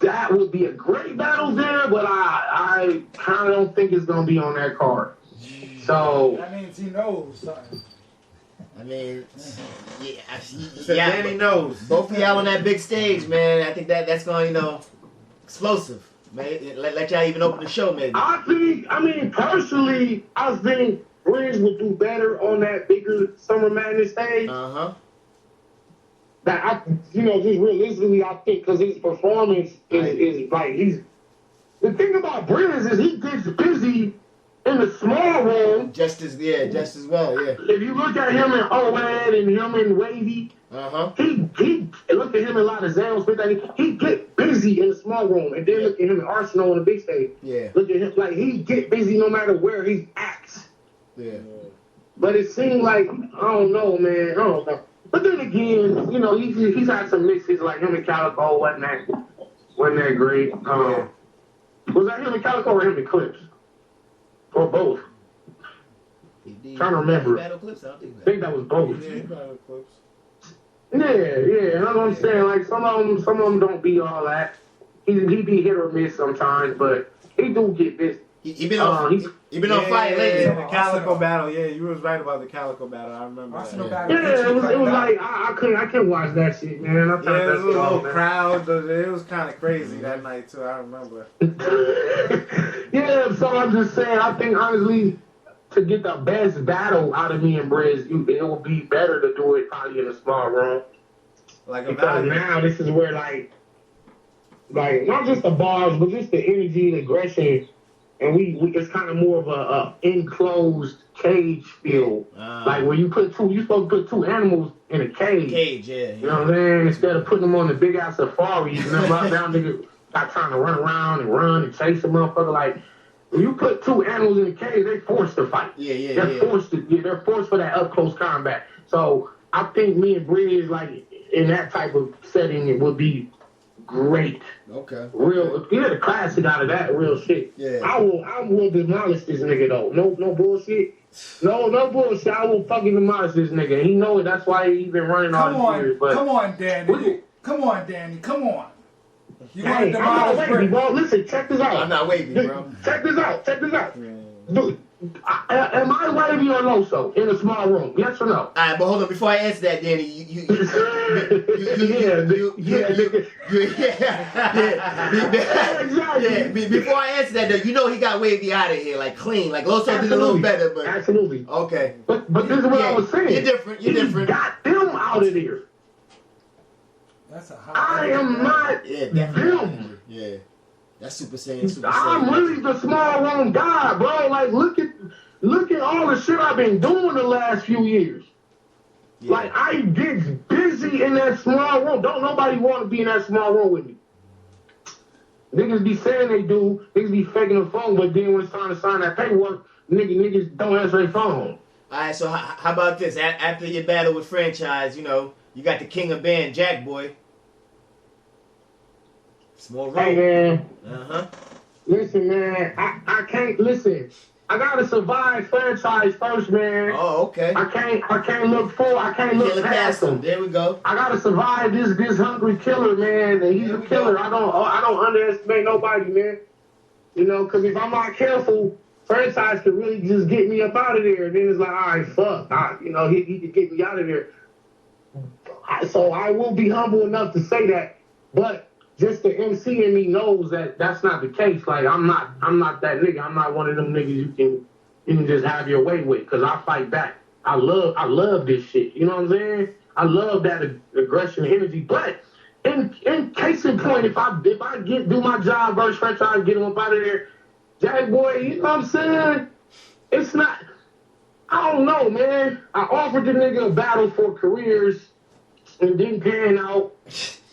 that would be a great battle there, but I kind of don't think it's going to be on that card. So that means he knows something. I mean, yeah, Danny knows. Both of y'all on that big stage, man. I think that's going, you know, explosive. Man, let y'all even open the show, maybe. Personally, I think BARZZ would do better on that bigger Summer Madness stage. that just realistically, I think because his performance is like he's. The thing about BARZZ is he gets busy in the small room. Just as well, yeah. If you look at him in OAD and him in Wavy, he look at him in a lot of Zales, he get busy in the small room, and then look at him in Arsenal on the big stage. Yeah. Look at him like he get busy no matter where he acts. Yeah. But it seemed like I don't know, man. I don't know. But then again, he's had some mixes like him and Calico wasn't that great. Was that him and Calico or him and Clips? Or both? Trying to remember. I think that was both. Yeah, that's what I'm saying. Like some of them don't be all that. He be hit or miss sometimes, but he do get this. He been on fire lately. The Calico battle, you was right about the Calico battle. I remember that. It was like I couldn't watch that shit, man. It was a little crowd. It was kind of crazy that night too. I remember. Yeah, so I'm just saying. I think honestly, to get the best battle out of me and BARZZ, it would be better to do it probably in a small room. Because now this is where like not just the bars, but just the energy, the aggression. And we it's kind of more of a enclosed cage feel, like where you supposed to put two animals in a cage. Yeah. You know what I'm saying? Instead of putting them on the big ass safari, and then right now nigga got trying to run around and run and chase a motherfucker. Like when you put two animals in a cage, they forced to fight. They're forced for that up close combat. So I think me and BARZZ like in that type of setting it would be great. Okay. The classic out of that, real shit. Yeah. I will demolish this nigga though. No bullshit. No bullshit. I will fucking demolish this nigga. He know it. That's why he been running all these years. But come on, Danny. Come on. You want to demolish I'm not wavy, bro. Listen, check this out. I'm not wavy, bro. Check this out. Dude, am I wavy or no so in a small room? Yes or no? All right, but hold on. Before I answer that, Danny, before I answer that, though, you know he got wavy out of here, like clean. Like Loso did a little better, but absolutely. Okay. But this is what I was saying. You're different. He got them out of there. That's a I am not them. Yeah. That's Super Saiyan. I'm really the small room guy, bro. Like, look at all the shit I've been doing the last few years. Yeah. Like, I get busy in that small room. Don't nobody want to be in that small room with me. Niggas be saying they do. Niggas be faking the phone, but then when it's time to sign that paperwork, niggas don't answer their phone. All right, so how about this? After your battle with Franchise, you got the king of band, Jack Boy. Small room. Hey, man. Listen, man. I can't listen. I gotta survive Franchise first, man. Oh, okay. I can't look forward. I can't look past him. There we go. I gotta survive this hungry killer, man. And he's a killer. I don't underestimate nobody, man. Because if I'm not careful, Franchise could really just get me up out of there. And then it's like, all right, fuck. He could get me out of there. So I will be humble enough to say that, but. Just the MC in me knows that that's not the case. Like I'm not that nigga. I'm not one of them niggas you can just have your way with. Cause I fight back. I love this shit. You know what I'm saying? I love that aggression and energy. But in case in point, if I do my job versus Franchise, get him up out of there, Jack Boy. You know what I'm saying? It's not. I don't know, man. I offered the nigga a battle for careers and didn't pan out.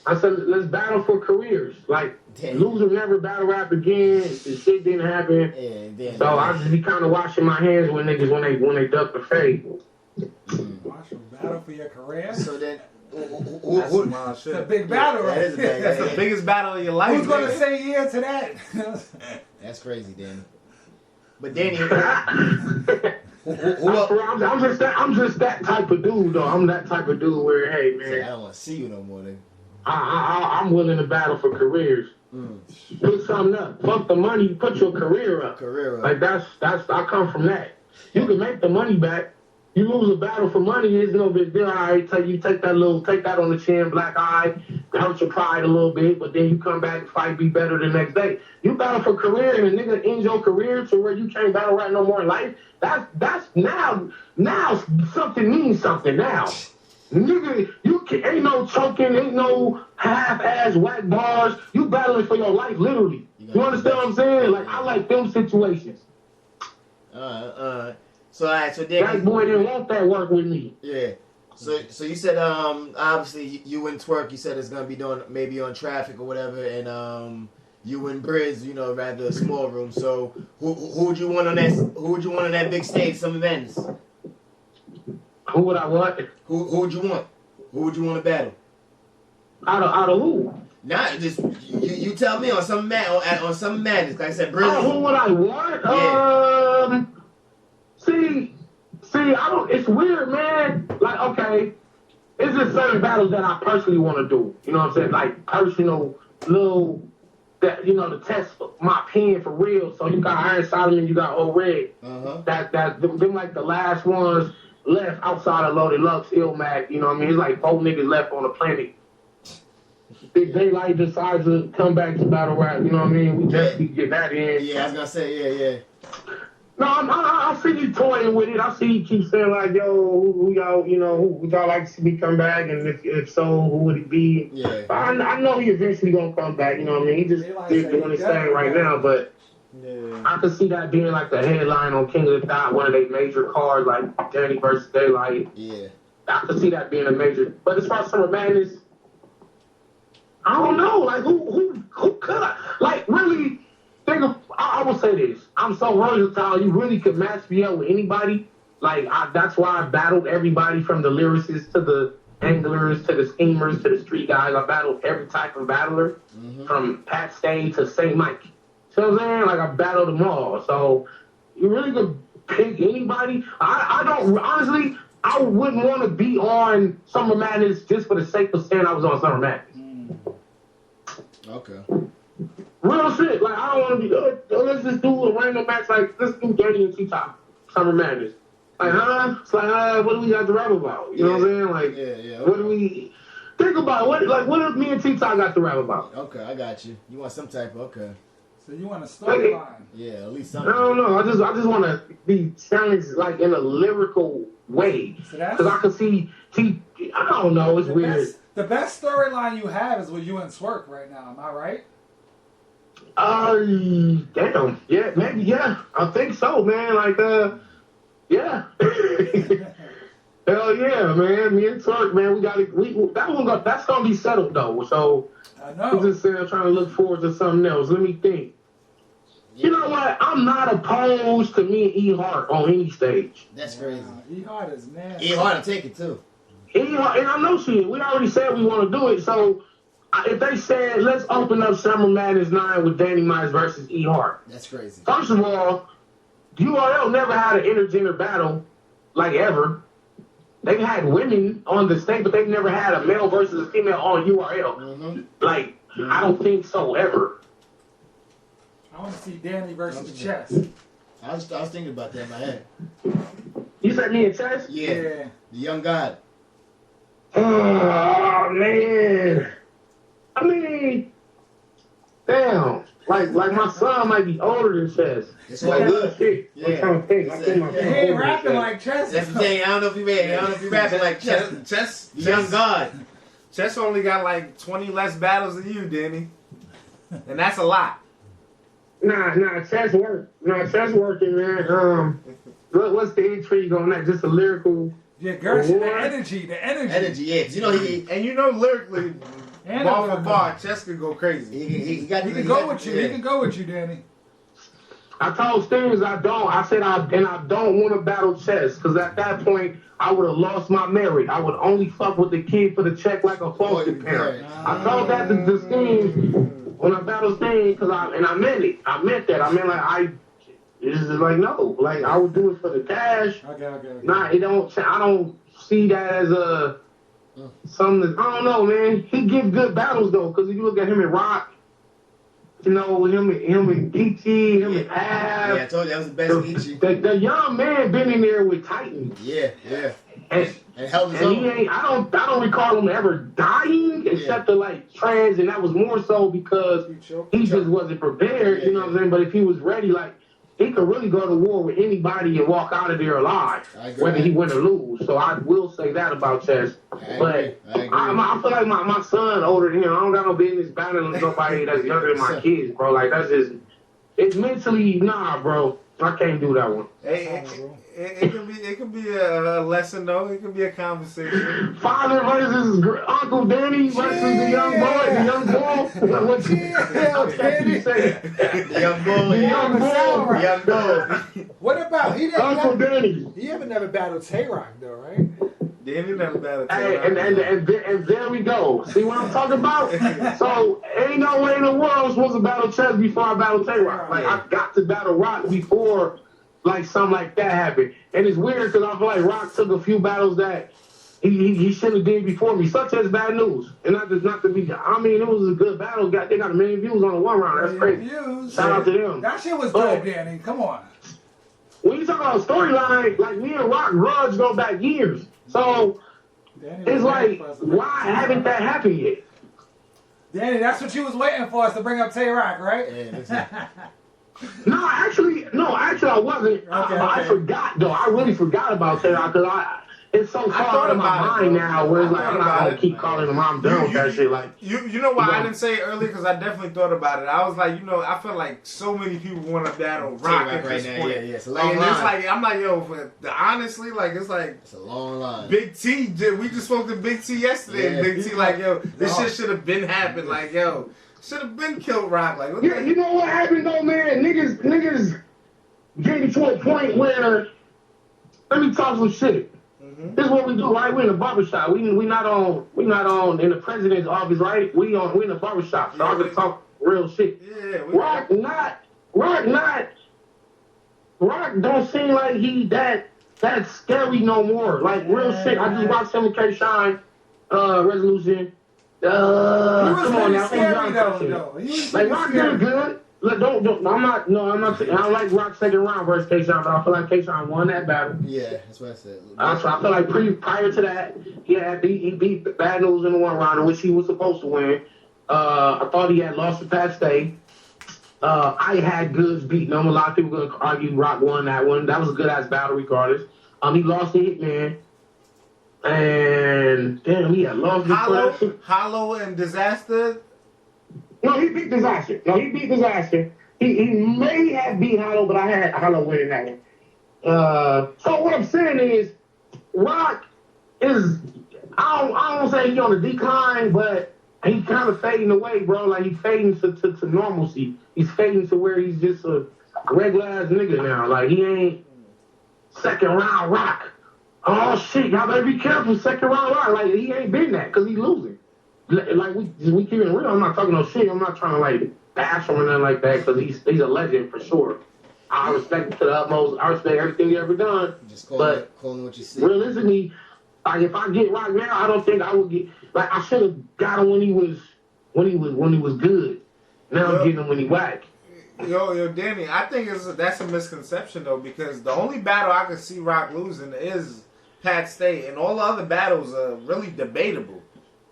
I said, let's battle for careers. Like, loser never battle rap again. The shit didn't happen. Yeah, so I just be kind of washing my hands with niggas when they duck the fade. Wash them battle for your career? So then, that's a big battle, right? That's the biggest battle of your life. Who's going to say yeah to that? That's crazy, Danny. But Danny... I'm just that type of dude, though. I'm that type of dude where, hey, man... I don't want to see you no more, nigga. I'm willing to battle for careers. Put something up. Fuck the money. Put your career up. Like that's. I come from that. You can make the money back. You lose a battle for money, it's no big deal. All right, you take that on the chin, black eye, hurt your pride a little bit, but then you come back and fight, be better the next day. You battle for career and a nigga ends your career to where you can't battle right no more in life. That's now something means something now. Nigga, ain't no choking, ain't no half-ass whack bars. You battling for your life, literally. You understand what I'm saying? Like, I like them situations. So, so then that boy didn't want that work with me. Yeah. So you said obviously you and Twerk, you said it's gonna be doing maybe on Traffic or whatever, and you and BARZZ, you know, rather a small room. So who would you want on that? Who would you want on that big stage? Some events. Who would I want? Who would you want? Who would you want to battle? Out of who? Not just you tell me on some on some madness. Like I said, BARZZ. Who would I want? Yeah. See, I don't. It's weird, man. Like, okay, it's just certain battles that I personally want to do. You know what I'm saying? Like personal little. That, you know, to test my opinion for real. So you got Iron Solomon, you got Old Red. Them like the last ones left outside of Loaded Lux, Illmac. You know what I mean? It's like 4 niggas left on the planet. They like decides to come back to battle rap. You know what I mean? We just keep getting that in. Yeah, I was gonna say yeah. No, I see you toying with it. I see you keep saying like, yo, who y'all, you know, who would y'all like to see me come back? And if so, who would it be? Yeah. But I know he eventually gonna come back. You know what I mean? He just doing his thing right now, but I could see that being like the headline on King of the Dot, one of their major cards, like Danny versus Daylight. Yeah. I could see that being a major. But as far as Summer Madness, I don't know. Like who could I like really? I will say this. I'm so versatile. You really could match me up with anybody. Like, that's why I battled everybody from the lyricists to the anglers to the schemers to the street guys. I battled every type of battler from Pat Stay to St. Mike. So I'm saying? Like, I battled them all. So you really could pick anybody. I don't, honestly, I wouldn't want to be on Summer Madness just for the sake of saying I was on Summer Madness. Okay. Real shit. Like, I don't want to be, let's just do a random match. Like, let's do Danny and T-Top. Summer Madness. Like, it's like, what do we got to rap about? You know what I'm saying? Like, okay. What do we, think about what if me and T-Top got to rap about? Okay, I got you. You want some type of, okay. So you want a storyline? Yeah, at least something. I don't know. I just want to be challenged, like, in a lyrical way. Because I can see I don't know. It's weird. The best storyline you have is with you and Twerk right now. Am I right? Damn. Yeah, maybe, yeah. I think so, man. Like, yeah. Hell yeah, man. Me and Twerk, man, that's gonna be settled though. So I know. I'm just saying, I'm trying to look forward to something else. Let me think. You know what? I'm not opposed to me and E-Hart on any stage. That's crazy. E-Hart is nasty. E-Hart will take it too. E-Hart, and I know she is. We already said we want to do it, so if they said, let's open up Summer Madness 9 with Danny Myers versus E-Hart. That's crazy. First of all, URL never had an intergender battle, like ever. They've had women on the stage, but they've never had a male versus a female on URL. Like, I don't think so, ever. I want to see Danny versus Chess. I was thinking about that in my head. You said me and Chess? Yeah. The young god. Oh, man. I mean, damn. Like my son might be older than Chess. It's all good. Yeah. I'm trying to think. I think my son He ain't rapping like Chess. That's the thing. I don't know if he rapping like Chess. The young god. Chess only got like 20 less battles than you, Danny. And that's a lot. Nah, Chess work. Chess working, man. What's the intrigue on that? Just a lyrical. Yeah, Gershon, the energy. Energy, yeah. 'Cause you know lyrically, bar for bar, Chess could go crazy. He can go with you. He can go with you, Danny. I told Stevens I said I don't want to battle Chess because at that point I would have lost my merit. I would only fuck with the kid for the check like a foster parent. I told that to Stevens when I battled Stevens and I meant it. I meant that. I mean, like this is like no, like I would do it for the cash. Okay. Nah, I don't see that as a something. I don't know, man. He give good battles though, because if you look at him and Rock, you know, him and Geechee, him and Av. Yeah, I told you that was the best Geechee. The young man been in there with Titans. Yeah. And held his own. I don't recall him ever dying except to like trans, and that was more so because he just wasn't prepared. You know what I'm saying? But if he was ready, like he could really go to war with anybody and walk out of there alive, whether he win or lose. So I will say that about Chess. But I feel like my son older than him. I don't got no business battling with nobody that's younger than my kids, bro. Like, that's just, it's mentally, nah, bro. I can't do that one. It could be a lesson though. It could be a conversation. Father versus Uncle Danny versus the young boy. The young boy. What you say? The young boy. The young boy. Young boy. What about he didn't? Uncle Danny. He ever never battled Tay-Rock though, right? Danny never battled. Hey, and there we go. See what I'm talking about? So ain't no way in the world I'm supposed to battle Chess before I battle Tay-Rock. Like, I got to battle Rock before like something like that happened. And it's weird because I feel like Rock took a few battles that he should have did before me, such as Bad News. And not to be, I mean, it was a good battle. They got 1 million views on the one round. That's crazy. Shout out to them. That shit was dope, Danny. Come on. When you talk about storyline, like me and Rock grudge go back years. So it's like, why haven't that happened yet? Danny, that's what you was waiting for us to bring up Tay-Rock, right? Yeah, No, actually, I wasn't. I forgot, though. I really forgot about Tay-Rock because it's so far in my mind now where it's like, I'm not going to keep calling him. I'm done with that shit. Like, you know why I didn't say it earlier? Because I definitely thought about it. I was like, I feel like so many people want to battle Rock at this point. Yeah. It's a long line. It's like, I'm like, yo, honestly, like, it's like, it's a long line. Big T, we just spoke to Big T yesterday. And Big T, like, yo, this shit should have been happened. Like, yo, should have been killed Rock. Like, yeah, you know what happened though, man? Niggas getting to a point where, let me talk some shit. This is what we do, right? We're in a barbershop. We not on in the president's office, right? We in a barbershop. So I can talk real shit. Yeah, Rock don't seem like he that scary no more. Like real shit. I just watched him with K-Shine Resolution. Come on now, scary though. Like Rock did good. Look, I'm not. I don't like Rock's second round versus K-Shine, but I feel like K-Shine won that battle. Yeah, that's what I said. I feel like prior to that, he beat Bad News in the one round, which he was supposed to win. I thought he had lost to Pat Stay. I had Goods beating him. A lot of people going to argue Rock won that one. That was a good ass battle, regardless. He lost to Hitman. And damn, he had lost to Hollow and Dizaster. No, he beat Dizaster. He may have beat Hollow, but I had Hollow winning that one. So what I'm saying is, Rock is, I don't say he's on the decline, but he kind of fading away, bro. Like he's fading to normalcy. He's fading to where he's just a regular ass nigga now. Like he ain't second round Rock. Oh shit, y'all better be careful, second round Rock. Like he ain't been that because he's losing. Like we keep it real. I'm not talking no shit. I'm not trying to like bash him or nothing like that because he's a legend for sure. I respect him to the utmost. I respect everything he ever done. Just call him what you see. Realistically, like if I get Rock now, I don't think I would get. Like I should have got him when he was good. Now I'm getting him when he whack. Yo, Danny, I think that's a misconception though because the only battle I could see Rock losing is Pat Stay, and all the other battles are really debatable.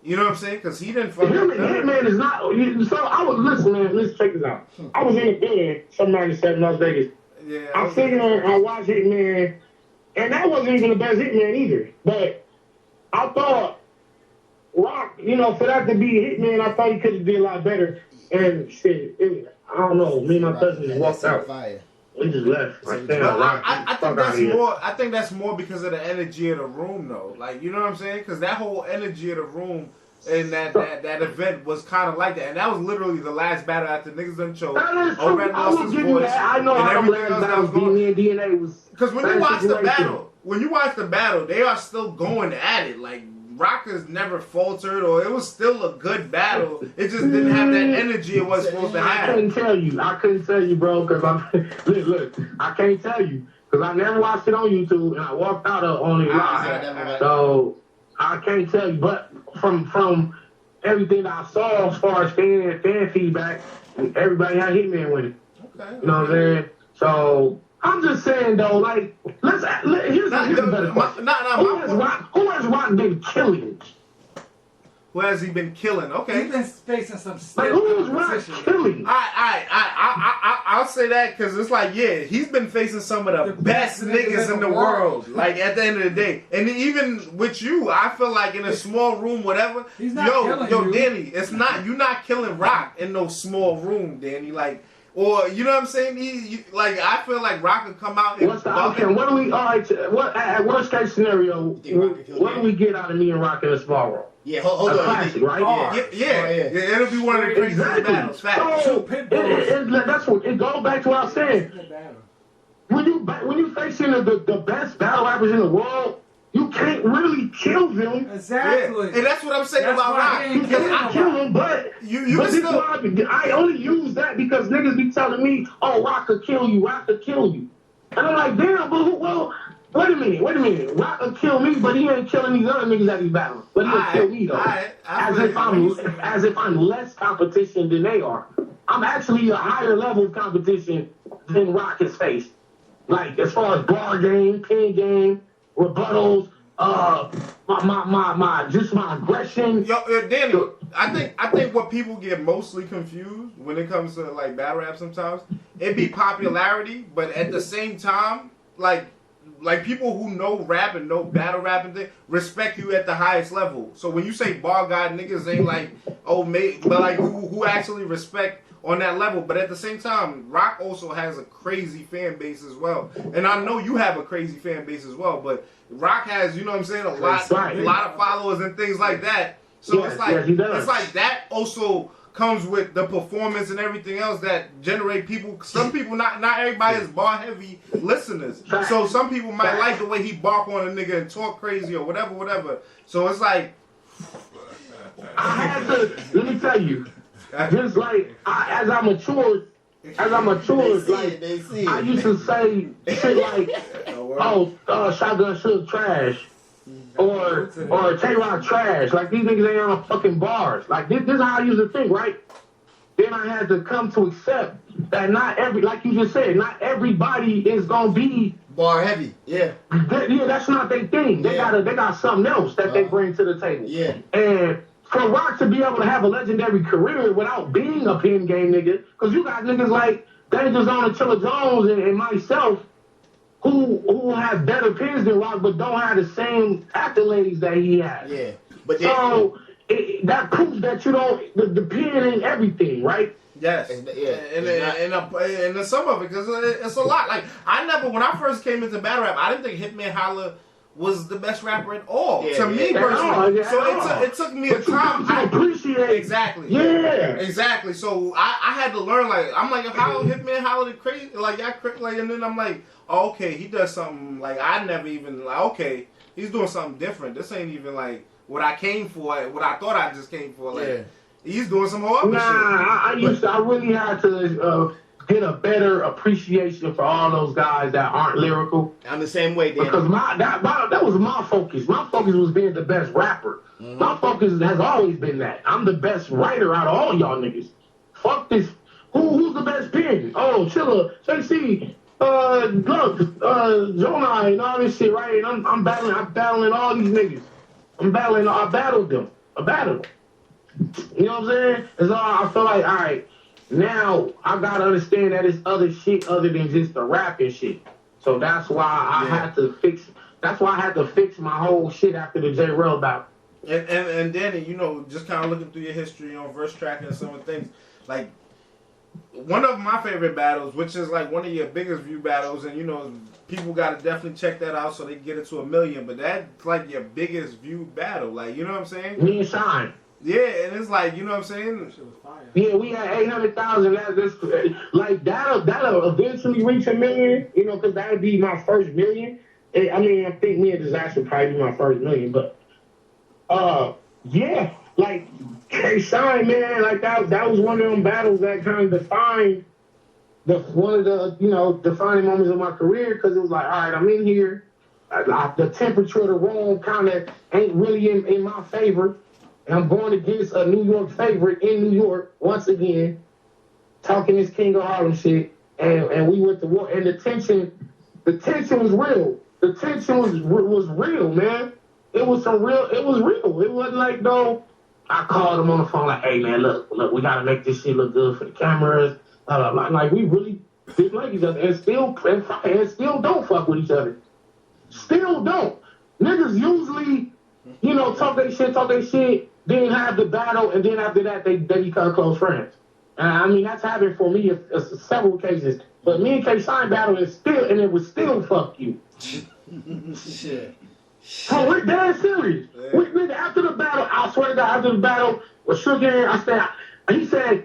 You know what I'm saying? Because he didn't fuck up. Hitman is not. So I was listen, man. Let's check this out. I was in the building, some 97 Las Vegas. Yeah. I'm sitting there, I watched Hitman, and that wasn't even the best Hitman either. But I thought Rock, for that to be Hitman, I thought he could have did a lot better. And shit, I don't know. Me and my cousin just walked out. We just left. I think that's more because of the energy of the room, though. Like, you know what I'm saying? Because that whole energy of the room and that event was kind of like that, and that was literally the last battle after niggas done chose. O'Red lost his voice. I know how the last battle DNA was. Because when you watch the battle, they are still going at it. Like Rockers never faltered, or it was still a good battle. It just didn't have that energy it was supposed to have. I couldn't tell you, bro, because look, I can't tell you because I never watched it on YouTube and I walked out on it live. So I can't tell you, but from everything that I saw as far as fan feedback, everybody had Hitman winning. Okay. You know what I'm saying? So I'm just saying though, like, here's a better question. Who has Rock been killing? Who has he been killing? Okay. He's been facing some like, who is Rock killing? I I'll say that because it's like, yeah, he's been facing some of the best niggas in the world. Like, at the end of the day. And even with you, I feel like in a small room, whatever. He's not killing you. Danny, it's not, you're not killing Rock in no small room, Danny. Like, or, you know what I'm saying? Like, I feel like Rock could come out and... Okay, what do we... All right, at worst case scenario, what do we get out of me and Rock in a small room? Yeah, hold on. Classic, right? Yeah, it'll be one of the craziest battles. Fact. So, that's what... It goes back to what I was saying. When you facing the best battle rappers in the world, you can't really kill them. Exactly. Yeah. And that's what I'm saying about Rock. Because I kill them, but I only use that because niggas be telling me, oh, Rock could kill you, Rock could kill you. And I'm like, damn, but wait a minute. Rock could kill me, but he ain't killing these other niggas that he's battling. But he'll kill me, though. As if I'm less competition than they are. I'm actually a higher level of competition than Rock has faced. Like, as far as bar game, pin game, rebuttals, my aggression. Yo, Danny, I think what people get mostly confused when it comes to like battle rap sometimes, it be popularity, but at the same time, like people who know rap and know battle rap and thing respect you at the highest level. So when you say bar god, niggas ain't like, oh, mate, but like who actually respect on that level. But at the same time, Rock also has a crazy fan base as well. And I know you have a crazy fan base as well, but Rock has, you know what I'm saying, a lot of followers and things like that. So it's like that also comes with the performance and everything else that generate people. Some people, not everybody is bar heavy listeners. So some people might like the way he bark on a nigga and talk crazy or whatever. So it's like, I had to, let me tell you, just like as I matured, like I used to say shit like, Shotgun Shook trash, or Tay-Rock trash. Like, these niggas ain't on fucking bars. Like, this is how I used to think, right? Then I had to come to accept that like you just said, not everybody is gonna be bar heavy. Yeah. That's not their thing. They got something else that they bring to the table. Yeah. And for Rock to be able to have a legendary career without being a pin game nigga, because you got niggas like Danger Zone and Chilla Jones and myself who have better pins than Rock but don't have the same accolades that he has. Yeah. But so that proves that you don't, the pin ain't everything, right? Yes. And some of it, because it's a lot. Like, when I first came into battle rap, I didn't think Hitman Holla was the best rapper at all. To me personally. It took me a time. I appreciate exactly. Yeah. Exactly. So I had to learn, like, I'm like, how Hitman Holla the crazy, like, y'all crazy, like, and then I'm like, oh, okay, he does something like I never even, like, okay, he's doing something different. This ain't even like what I came for, what I thought I just came for. Like, he's doing some horrible shit. I really had to get a better appreciation for all those guys that aren't lyrical. I'm the same way, Danny. Because that was my focus. My focus was being the best rapper. Mm-hmm. My focus has always been that. I'm the best writer out of all y'all niggas. Fuck this. Who's the best pen? Oh, Chilla, JC, look, Jonah and all this shit, right? And I'm battling all these niggas. I battled them. You know what I'm saying? And so I feel like, all right, now I gotta understand that it's other shit other than just the rapping shit. So that's why I had to fix. That's why I had to fix my whole shit after the J-Rel battle. And Danny, you know, just kind of looking through your history on verse tracking and some of the things, like one of my favorite battles, which is like one of your biggest view battles, and you know, people gotta definitely check that out so they can get it to 1 million. But that's like your biggest view battle, like, you know what I'm saying? Me and Shine. Yeah, and it's like, you know what I'm saying? Yeah, we had 800,000. Like that'll eventually reach 1 million, you know, because that'll be my first million. I mean, I think me and Dizaster will probably be my first million, but yeah, like Shine, man, like that was one of them battles that kind of defined one of the, you know, defining moments of my career, because it was like, all right, I'm in here. The temperature of the room kind of ain't really in my favor. And I'm going against a New York favorite in New York once again, talking this King of Harlem shit, and we went to war. And the tension was real. The tension was real, man. It was real. It wasn't like, no, I called him on the phone like, hey man, look, we gotta make this shit look good for the cameras. Like we really didn't like each other, and still don't fuck with each other. Still don't. Niggas usually, talk their shit, then have the battle, and then after that they become close friends. I mean, that's happened for me several cases. But me and K-Shine battle and it was still fuck you. Shit. Oh, we're dead serious. Nigga, after the battle, I swear to God, after the battle, was shook in. He said,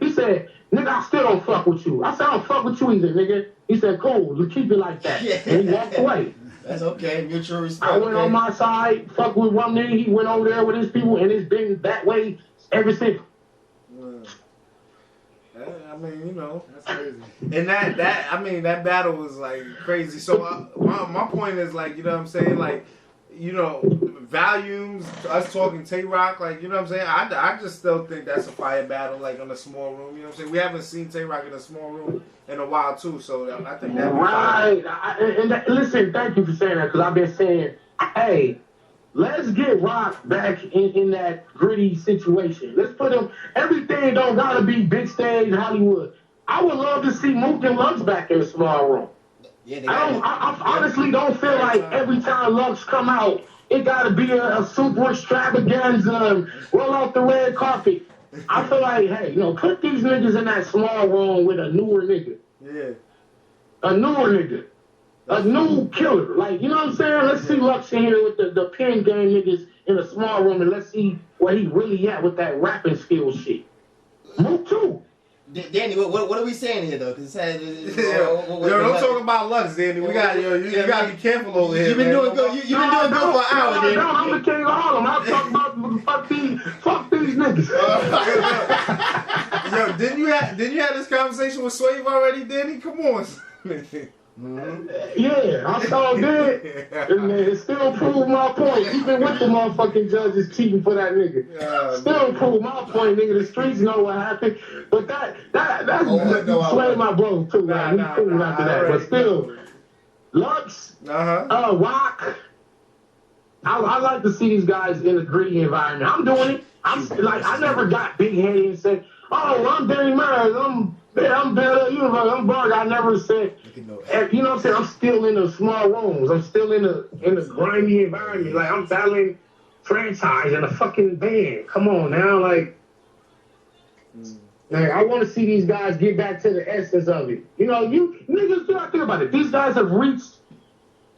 nigga, I still don't fuck with you. I said, I don't fuck with you either, nigga. He said, cool, let's keep it like that. Yeah. And he walked away. That's okay, mutual respect. I went on my side, fuck with one nigga. He went over there with his people, and it's been that way ever since. I mean, that's crazy. And that battle was like crazy. So my point is like, you know what I'm saying, like, volumes, us talking Tay-Rock, like, you know what I'm saying. I just still think that's a fire battle, like in a small room. You know what I'm saying. We haven't seen Tay-Rock in a small room in a while too, so I think that. Right. Listen, thank you for saying that, because I've been saying, hey, let's get Rock back in that gritty situation. Let's put him. Everything don't gotta be big stage Hollywood. I would love to see Mook and Lux back in a small room. Yeah, I honestly don't feel like every time Lux come out, it gotta be a super extravaganza, roll out the red carpet. I feel like, hey, put these niggas in that small room with a newer nigga. Yeah. A newer nigga. A new killer. Like, you know what I'm saying? Let's see Lux in here with the pen game niggas in a small room, and let's see where he really at with that rapping skill shit. Mook too. Danny, what are we saying here though? Cause don't talk about Lux, Danny. We got you gotta be careful over here. You've been doing good. You've been doing good for an hour, Danny. No, I'm the king of Harlem. I'm talking about fuck these niggas. Yo, didn't you have this conversation with Swave already, Danny? Come on. Yeah, I saw that. And it still proved my point, even with the motherfucking judges cheating for that nigga. Still proved my point, nigga. The streets know what happened. But that's sway my blow too, man. We cool after that. But still, Lux, Rock, I like to see these guys in a gritty environment. I'm doing it. I never got big headed and said, oh, I'm Danny Myers, I'm better, I'm BARZZ. I never said, you know what I'm saying? I'm still in the small rooms. I'm still in the grimy environment. Like, I'm battling franchise in a fucking band. Come on now, like I want to see these guys get back to the essence of it. You niggas, do not think about it. These guys have reached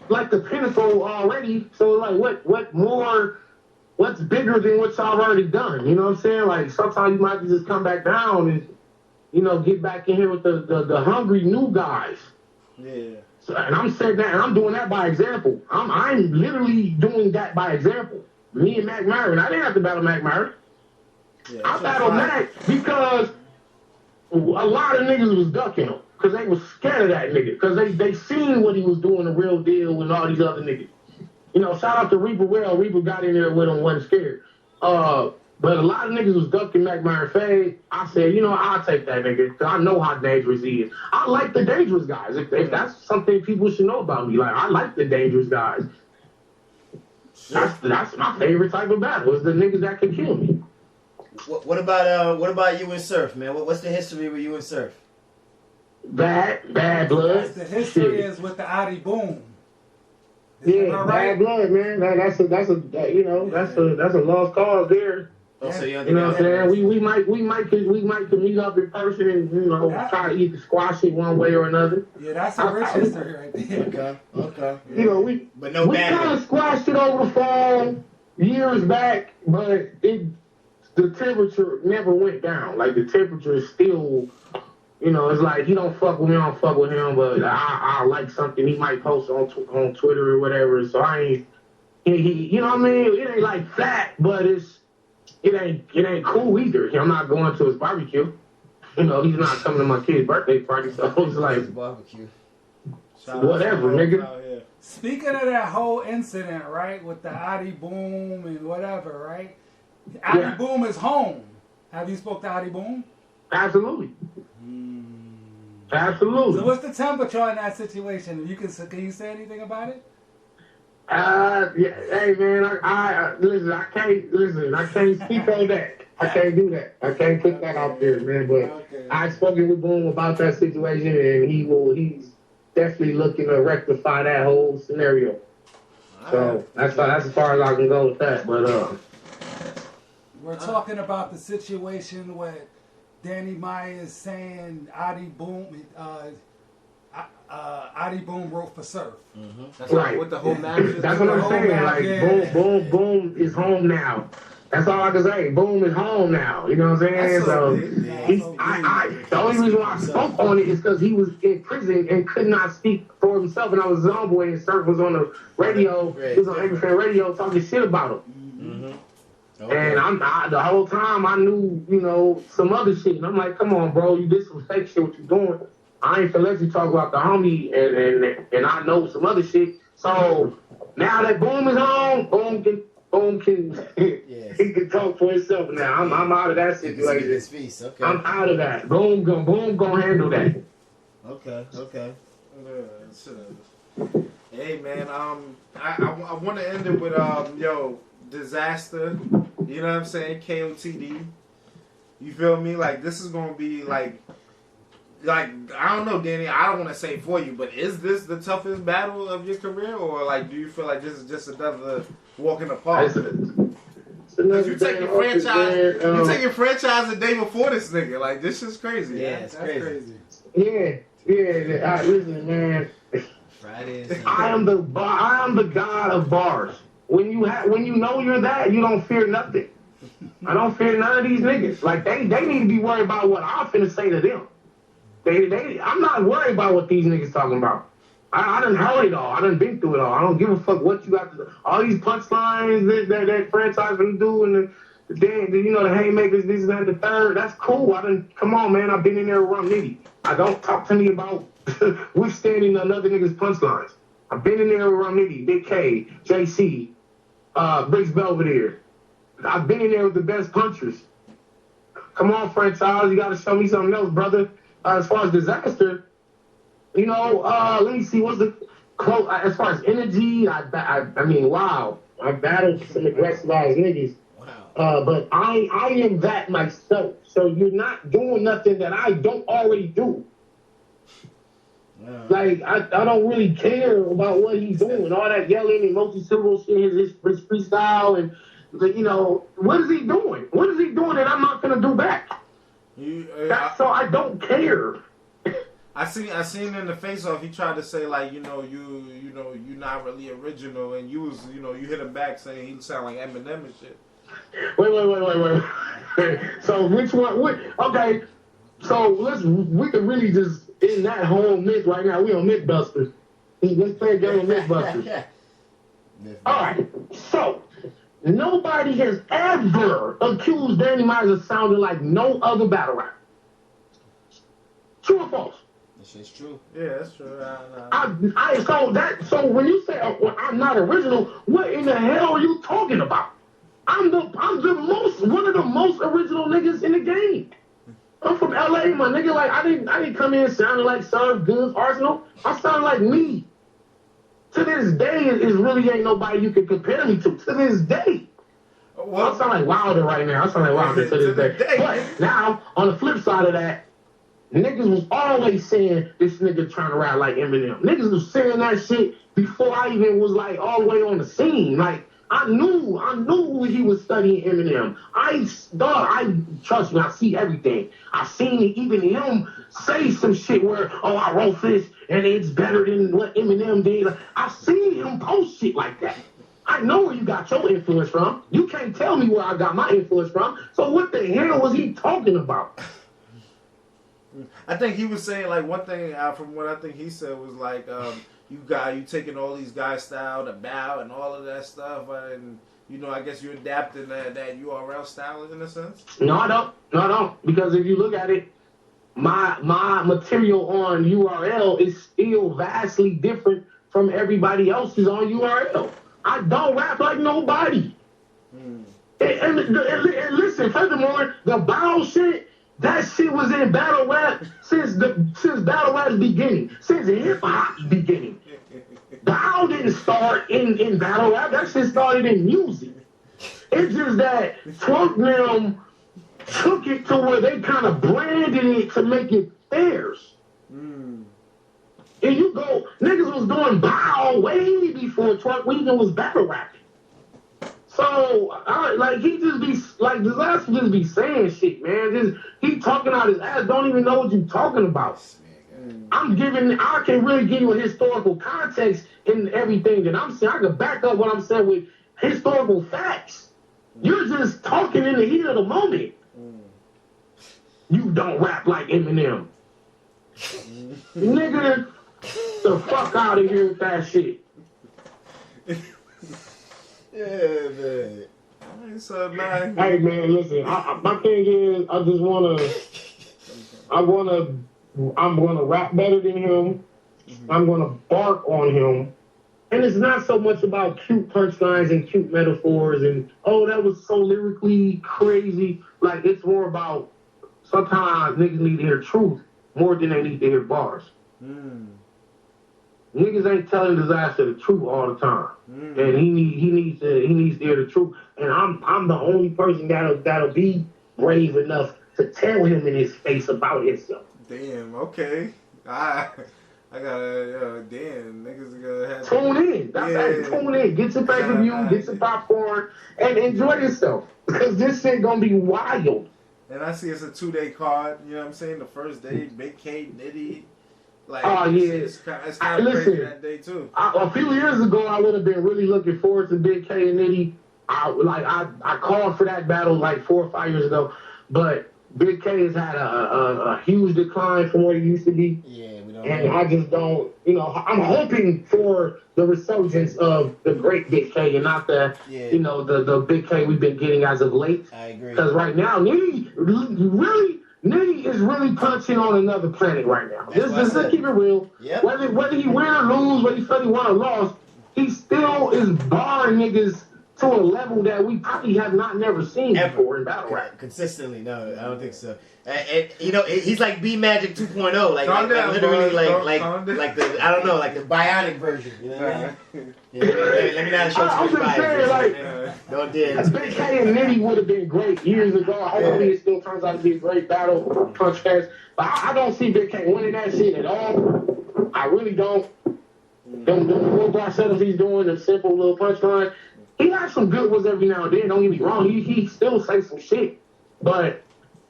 like the pinnacle already. So like, what more? What's bigger than what y'all already done? You know what I'm saying? Like, sometimes you might just come back down and get back in here with the hungry new guys. Yeah. So, and I'm saying that, and I'm doing that by example. I'm literally doing that by example. Me and Mac Myron. I didn't have to battle Mac Myron. Yeah, I battled Mac because a lot of niggas was ducking him because they was scared of that nigga because they seen what he was doing the real deal with all these other niggas. Shout out to Reaper Well. Reaper got in there with him, wasn't scared. But a lot of niggas was ducking Mac Myron Fade. I said, I'll take that nigga because I know how dangerous he is. I like the dangerous guys. If that's something people should know about me, like, I like the dangerous guys. That's my favorite type of battle, is the niggas that can kill me. What about you and Surf, man? What's the history with you and Surf? Bad blood. The history is with the Adi Boom. Yeah, right? Bad blood, man. That's a lost cause there. Oh, so you know what I'm saying? We might could meet up in person and try to either squash it one way or another. Yeah, that's a rich history right there. Okay. We kind of squashed it over the phone years back, but the temperature never went down. Like, the temperature is still. It's like, he don't fuck with me, I don't fuck with him, but I like something he might post on Twitter or whatever, so I ain't, you know what I mean? It ain't like flat, but it ain't cool either. I'm not going to his barbecue. He's not coming to my kid's birthday party, so it's like, barbecue. Whatever, nigga. Speaking of that whole incident, right, with the Adi Boom and whatever, right? Adi Boom is home. Have you spoke to Adi Boom? Absolutely. Absolutely. So what's the temperature in that situation? Can you say anything about it? Hey man, I listen. I can't speak on that. I can't do that. I can't put that out there, man. But I've spoken with Boom about that situation, and he's definitely looking to rectify that whole scenario. So that's as far as I can go with that. But we're talking about the situation where Danny Meyer is saying Adi Boom wrote for Surf. Mm-hmm. That's right. With the whole match. That's what I'm saying. Like Boom is home now. That's all I can say. Boom is home now. You know what I'm saying? So the only reason why I spoke on it is because he was in prison and could not speak for himself. And I was his homeboy, and Surf was on the radio. He was on everything radio talking shit about him. Mm-hmm. Okay. And the whole time I knew, you know, some other shit. And I'm like, come on, bro, you did some fake shit. What you doing? I ain't gonna let you talk about the homie, and I know some other shit. So now that Boom is home, Boom can he can talk for himself now. I'm out of that situation. His feast. Okay. I'm out of that. Boom gonna handle that. Okay. Hey man, I want to end it with Dizaster. You know what I'm saying? KOTD. You feel me? Like this is gonna be like I don't know, Danny. I don't want to say for you, but is this the toughest battle of your career, or like do you feel like this is just another walk in the park? Because you taking franchise the day before this nigga. Like this is crazy. Yeah, it's crazy. Yeah. Listen, man. Fridays. I am the god of bars. When you know you're that, you don't fear nothing. I don't fear none of these niggas. Like they need to be worried about what I'm finna say to them. I'm not worried about what these niggas talking about. I done heard it all. I done been through it all. I don't give a fuck what you got to do. All these punchlines that franchise gonna do and the haymakers, this and that, the third. That's cool. Come on, man. I've been in there with Rum Nitty. I don't talk to me about withstanding another nigga's punchlines. I've been in there with Rum Nitty, Big K, JC, Briggs Belvedere. I've been in there with the best punchers. Come on, franchise. You got to show me something else, brother. As far as Dizaster, you know, let me see, what's the quote? As far as energy, I mean, wow. I battled some aggressive ass niggas. Wow. But I am that myself. So you're not doing nothing that I don't already do. Wow. Like, I don't really care about what he's doing. All that yelling and multi-syllable shit, his freestyle, and, you know, what is he doing? What is he doing that I'm not going to do back? So I don't care. I seen in the face-off he tried to say like you're not really original, and you hit him back saying he sound like Eminem and shit. Wait. So which one? Okay, so we can really just in that whole myth right now. We on Mythbusters. Let's play a game of Mythbusters. All right, so. Nobody has ever accused Danny Myers of sounding like no other battle rapper. True or false? This is true. Yeah, that's true. So when you say I'm not original, what in the hell are you talking about? I'm one of the most original niggas in the game. I'm from LA, my nigga. Like I didn't come in sounding like Surf, Goods, Arsenal. I sound like me. To this day, it really ain't nobody you can compare me to. To this day. Well, I sound like Wilder right now. I sound like Wilder to this day. But now, on the flip side of that, niggas was always saying this nigga trying to rap like Eminem. Niggas was saying that shit before I even was like all the way on the scene. Like, I knew he was studying Eminem. I trust me, I see everything. I seen even him say some shit where, I wrote this and it's better than what Eminem did. I seen him post shit like that. I know where you got your influence from. You can't tell me where I got my influence from. So what the hell was he talking about? I think he was saying like one thing from what I think he said was like, you taking all these guys' style to bow and all of that stuff, and I guess you're adapting that URL style in a sense. No, I don't. Because if you look at it, my material on URL is still vastly different from everybody else's on URL. I don't rap like nobody. And listen, furthermore, the bow shit. That shit was in battle rap since battle rap's beginning, since hip hop's beginning. Bow didn't start in battle rap. That shit started in music. It's just that Twerk them took it to where they kind of brand expanded it to make it theirs. And you go, niggas was doing bow way before Twerk Weekend was battle rapping. So, he just be, Dizaster just be saying shit, man. Just, he talking out his ass, don't even know what you talking about. I can really give you a historical context in everything that I'm saying. I can back up what I'm saying with historical facts. You're just talking in the heat of the moment. You don't rap like Eminem. Nigga, the fuck out of here with that shit. Yeah, man. So nice. Hey, man, listen. My thing is, I'm gonna rap better than him. I'm gonna bark on him. And it's not so much about cute punchlines and cute metaphors and, oh, that was so lyrically crazy. Like, it's more about sometimes niggas need to hear truth more than they need to hear bars. Niggas ain't telling Dizaster the truth all the time. And he needs to hear the truth. And I'm the only person that'll be brave enough to tell him in his face about himself. Damn, okay. I gotta, damn, niggas are gonna have Tune in. Tune in. Get your pay-per-view, get your popcorn, and enjoy yourself. Because this shit gonna be wild. And I see it's a 2-day card, you know what I'm saying? The first day, Big K, Nitty. Like, it's kind of crazy that day, too. A few years ago, I would have been really looking forward to Big K and Nitty. I called for that battle like 4 or 5 years ago, but Big K has had a huge decline from what he used to be. Yeah, we don't. And I just don't, I'm hoping for the resurgence of the great Big K and not the Big K we've been getting as of late. I agree. Because right now, Nitty is really punching on another planet right now. Let's keep it real. Yep. Whether he win or lose, whether he said he won or lost, he still is barring niggas to a level that we probably have never seen before in battle rap. Consistently, no, I don't think so. And he's like B Magic 2.0, like literally, like the like the bionic version. You know what I mean? Let me not show I'm too just saying, don't did. Big K and Nitty would have been great years ago. Hopefully, it still turns out to be a great battle punch fest. But I don't see Big K winning that shit at all. I really don't. Them 4-bar setups he's doing, the simple little punchline. He has some good ones every now and then. Don't get me wrong. He still say some shit. But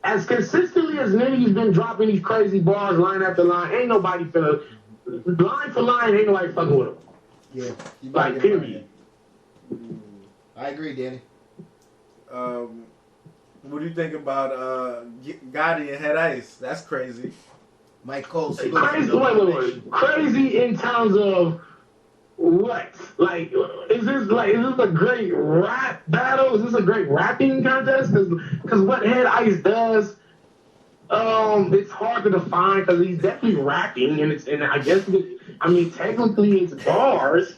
as consistently as Nitty's been dropping these crazy bars line after line, ain't nobody finna line for line. Ain't nobody fucking with him. Yeah, like period. I agree, Danny. What do you think about Gotti and Head Ice? That's crazy. Mike Cole. Wait. Crazy in terms of what? Like, is this a great rap battle? Is this a great rapping contest? Because what Head Ice does, it's hard to define because he's definitely rapping, and I guess technically it's bars,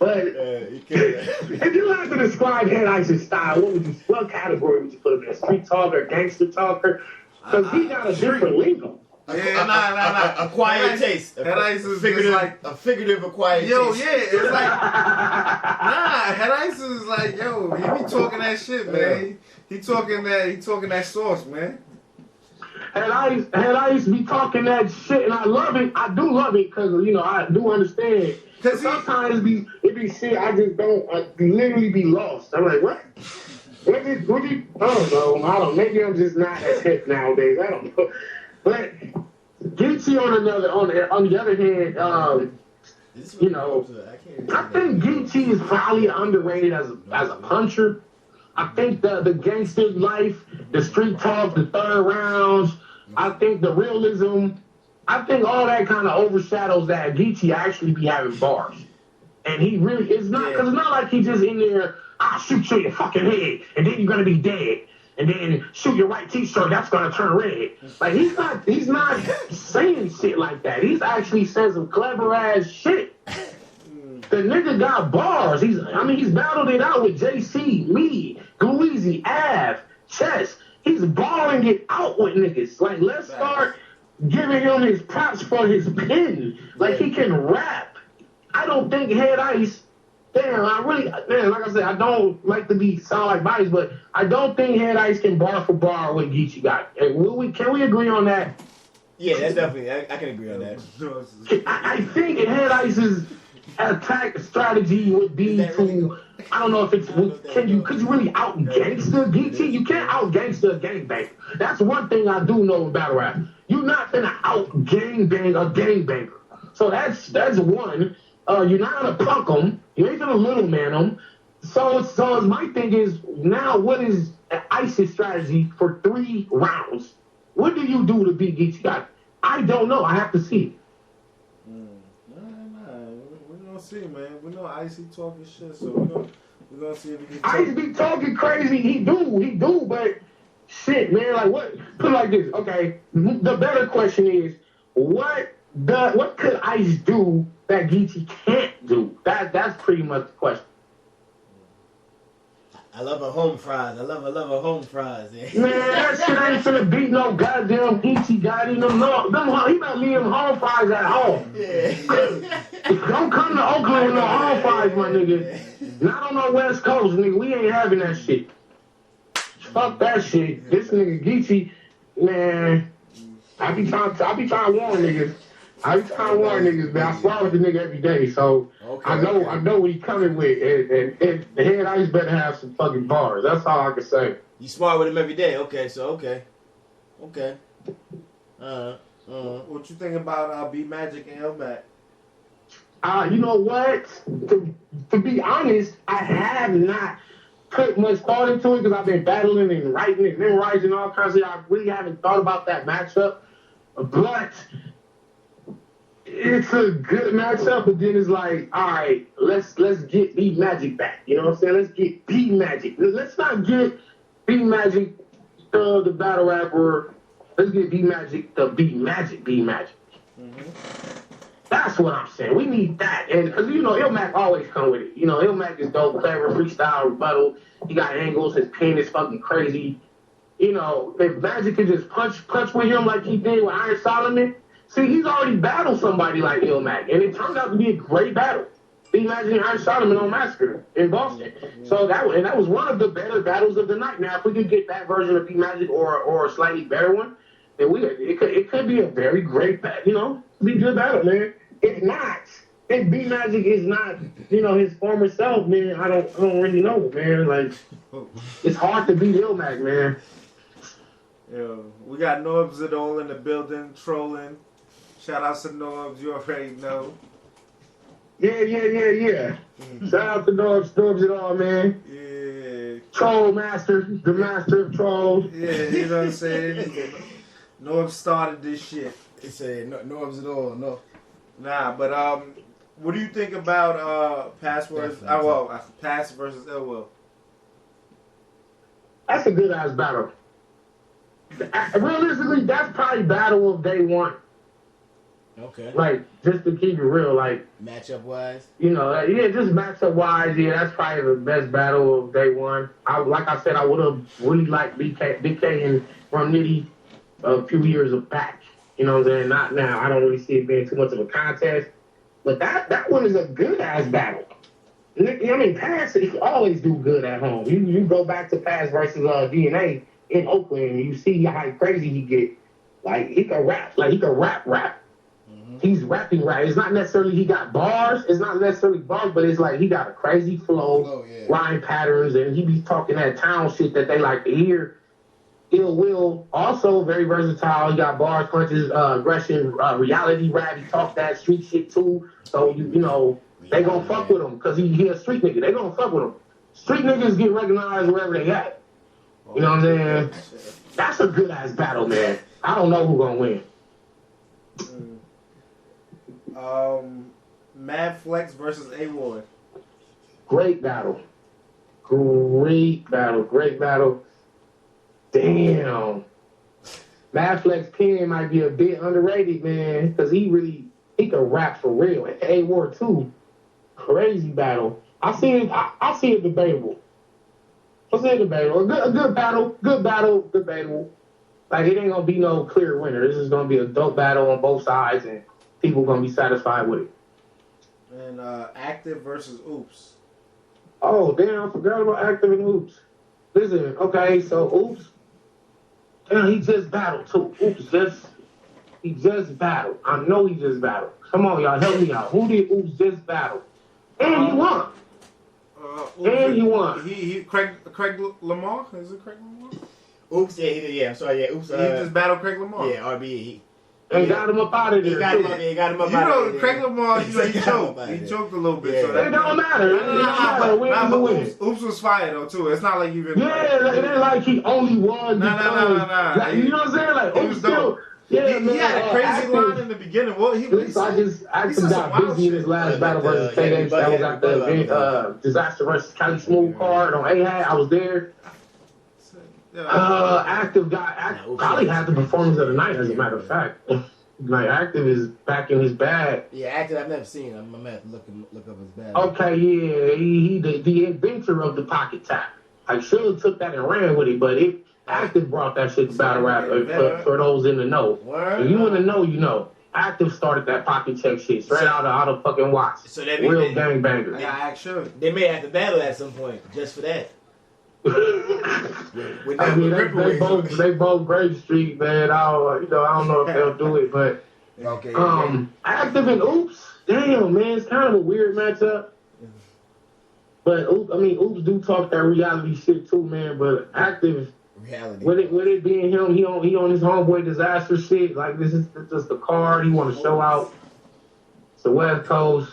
but if you had to describe Head Ice's style, what category would you put him in? Street talker, gangster talker? Because he got a different lingo. Yeah, acquired taste. Head Ice is figurative, like a figurative acquired taste. Yo, yeah, it's like Head Ice is like, yo, he be talking that shit, man. He talking that sauce, man. Head Ice be talking that shit, and I love it. I do love it because I do understand. Because sometimes it be shit I just don't. I literally be lost. I'm like, what? What you? I don't know. Maybe I'm just not as hip nowadays. I don't know. But Geechee on the other hand, I think Geechee is probably underrated as a puncher. I think the gangster life, the street talk, the third rounds, I think the realism, I think all that kind of overshadows that Geechee actually be having bars. And he really, it's not like he just in there, I'll shoot you in your fucking head, and then you're going to be dead. And then shoot your white t-shirt, that's gonna turn red. Like he's not saying shit like that. He's actually saying some clever ass shit. The nigga got bars. He's battled it out with JC, me, Gleezy, Av, Chess. He's balling it out with niggas. Like let's start giving him his props for his pen. Like he can rap. I don't think Head Ice damn, like I said, I don't like to sound like biased, but I don't think Head Ice can bar for bar what Geechee got. Can we agree on that? Yeah, that's definitely. I can agree on that. I think Head Ice's attack strategy would be to. I don't know if it's. Could you really out gangster Geechee? You can't out gangster a gangbanger. That's one thing I do know in battle rap. You're not gonna out gangbang a gangbanger. So that's one. You're not gonna punk them. You ain't gonna little man them. So my thing is now, what is Ice's strategy for 3 rounds? What do you do to beat Geechee? I don't know. I have to see. We're gonna see, man. We know Icy talking shit, so we're gonna see if we can. Ice be talking crazy. He do, but shit, man. Like what? Put it like this. Okay. The better question is, what could Ice do that Geechee can't do? That's pretty much the question. I love a home fries. I love a home fries. Yeah. Man, that shit ain't finna beat no goddamn Geechee guy. He better leave them home fries at home. Yeah. Don't come to Oakland with no home fries, my nigga. Not on no West Coast, nigga. We ain't having that shit. Fuck that shit. This nigga Geechee, man. I be trying to warn niggas. Man. I swear with the nigga every day, so I know what he coming with, and the Head Ice better have some fucking bars. That's all I can say. You smart with him every day. Okay. What you think about B Magic and L Mac? You know what? To be honest, I have not put much thought into it because I've been battling and writing and memorizing all kinds of. I really haven't thought about that matchup, but it's a good matchup. But then it's like, all right, let's get B Magic back. You know what I'm saying? Let's get B Magic. Let's not get B Magic, the battle rapper. Let's get B Magic, the B Magic. Mm-hmm. That's what I'm saying. We need that. And because, Ilmac always come with it. Ilmac is dope, clever, freestyle, rebuttal. He got angles. His pen is fucking crazy. If Magic could just punch with him like he did with Iron Solomon, see, he's already battled somebody like Ilmac. And it turned out to be a great battle. B Magic and Iron Solomon on Massacre in Boston. So that was one of the better battles of the night. Now, if we could get that version of B Magic or a slightly better one, then it could be a very great battle, be a good battle, man. If not, if B Magic is not, his former self, man, I don't really know, man. Like, it's hard to beat Ilmac, man. Yo, we got Norbs it all in the building, trolling. Shout out to Norbs, you already know. Yeah. Shout out to Norbs it all, man. Yeah. Troll master, the master of trolls. Yeah, you know what I'm saying? Norbs started this shit. He said Norbs it all, no. Nah, but what do you think about Pass versus Ill Will? That's a good ass battle. Realistically, that's probably battle of day one. Okay. Like, just to keep it real, like matchup wise. Just matchup wise, that's probably the best battle of day one. Like I said, I would have really liked BK and Rum Nitty a few years back. You know what I'm saying? Not now. I don't really see it being too much of a contest. But that one is a good-ass battle. Pass, he always do good at home. You go back to Pass versus DNA in Oakland, and you see how crazy he get. Like, he can rap. Like, he can rap. Mm-hmm. He's rapping right. It's not necessarily he got bars. It's not necessarily bars, but it's like he got a crazy flow, rhyme patterns, and he be talking that town shit that they like to hear. Ill Will, also very versatile. He got bars, punches, aggression, reality rap. He talk that street shit too. So, they gonna fuck with him because he a street nigga. They gonna fuck with him. Street niggas get recognized wherever they at. You know what I'm saying? That's a good ass battle, man. I don't know who gonna win. Mad Flex versus A-Ward. Great battle. Damn. Mad Flex pen might be a bit underrated, man, because he can rap for real. And A-Ward too. Crazy battle. I see it debatable. A good battle. Debatable. Like, it ain't gonna be no clear winner. This is gonna be a dope battle on both sides, and people gonna be satisfied with it. And Active versus Oops. Oh, damn, I forgot about Active and Oops. Listen, okay, so Oops, damn, he just battled, too. He just battled. I know he just battled. Come on, y'all, help me out. Who did Oops just battle? And he won. And he won. Craig Lamar? Is it Craig Lamar? Oops, yeah, I'm sorry, yeah, Oops. He just battled Craig Lamar. Yeah, RB. And got him up out of there. He got him up out of there. Craig Lamar, he choked. He choked a little bit. Yeah. So that it don't matter. Oops was fire though too. It's not like you been. Yeah, it ain't like he only won. Nah. Like, you know what I'm saying? Like, He was still. dope. Yeah, He had a crazy line in the beginning. What he I actually got busy in his last battle versus K-H. That was at the event, Dizaster versus Kelly Smooth card on A-Hat. I was there. Active probably had the performance of the night, as a matter of fact. Like, Active is back in his bag. Yeah, Active I've never seen. I'm gonna have to look up his bag. Okay, yeah, he the inventor of the pocket tap. I should have took that and ran with it, but Active brought that shit to battle rap for those in the know. If you in the know, you know. Active started that pocket check shit straight out of fucking watch. So that real gangbanger. Yeah, sure. They may have to battle at some point just for that. I mean, they both Grape Street, man. I don't know if they'll do it, but okay. Active and Oops, damn man, it's kind of a weird matchup. But Oops do talk that reality shit too, man. But Active, reality. With it being him, he on his homeboy Dizaster shit. Like, this is just the card he want to show out. It's the West Coast.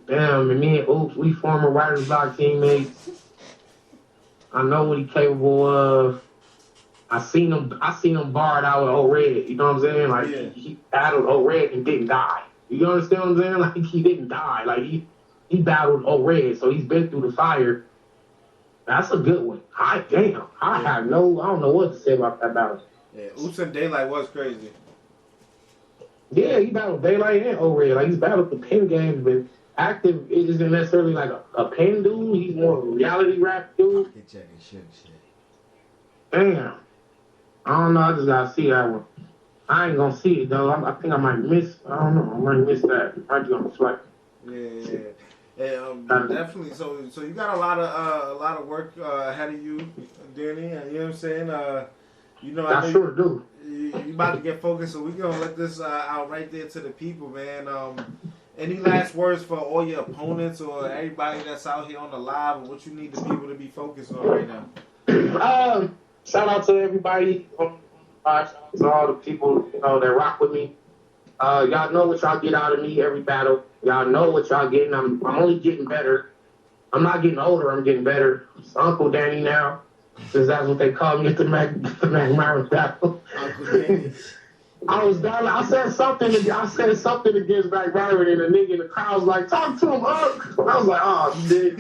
Damn, and me and Oops, we former Writer's Block teammates. I know what he's capable of. I seen him barred out with Old Red. You know what I'm saying? Like, he battled Old Red and didn't die. You understand what I'm saying? Like, he didn't die. Like, he battled Old Red, so he's been through the fire. That's a good one. I don't know what to say about that battle. Yeah, Oops and Daylight was crazy. Yeah, he battled Daylight and Old Red. Like, he's battled the pen games, but Active isn't necessarily like a pen dude. He's more of a reality rap dude. Shit. Damn. I don't know. I just gotta see that one. I ain't gonna see it though. I think I might miss. I don't know. I might miss that. I might be on the flight. Yeah, definitely. So you got a lot of work ahead of you, Danny. You know what I'm saying? I sure do. You about to get focused, so we're gonna let this out right there to the people, man. Any last words for all your opponents or everybody that's out here on the live, or what you need the people to be focused on right now? Shout out to everybody on the live. Shout out to all the people that rock with me. Y'all know what y'all get out of me every battle. Y'all know what y'all getting. I'm only getting better. I'm not getting older. I'm getting better. It's Uncle Danny now, since that's what they call me at the Mac Myron battle. Uncle Danny. I said something against Mac Myron, and the nigga in the crowd was like, "Talk to him, Uncle." I was like, "Oh, shit."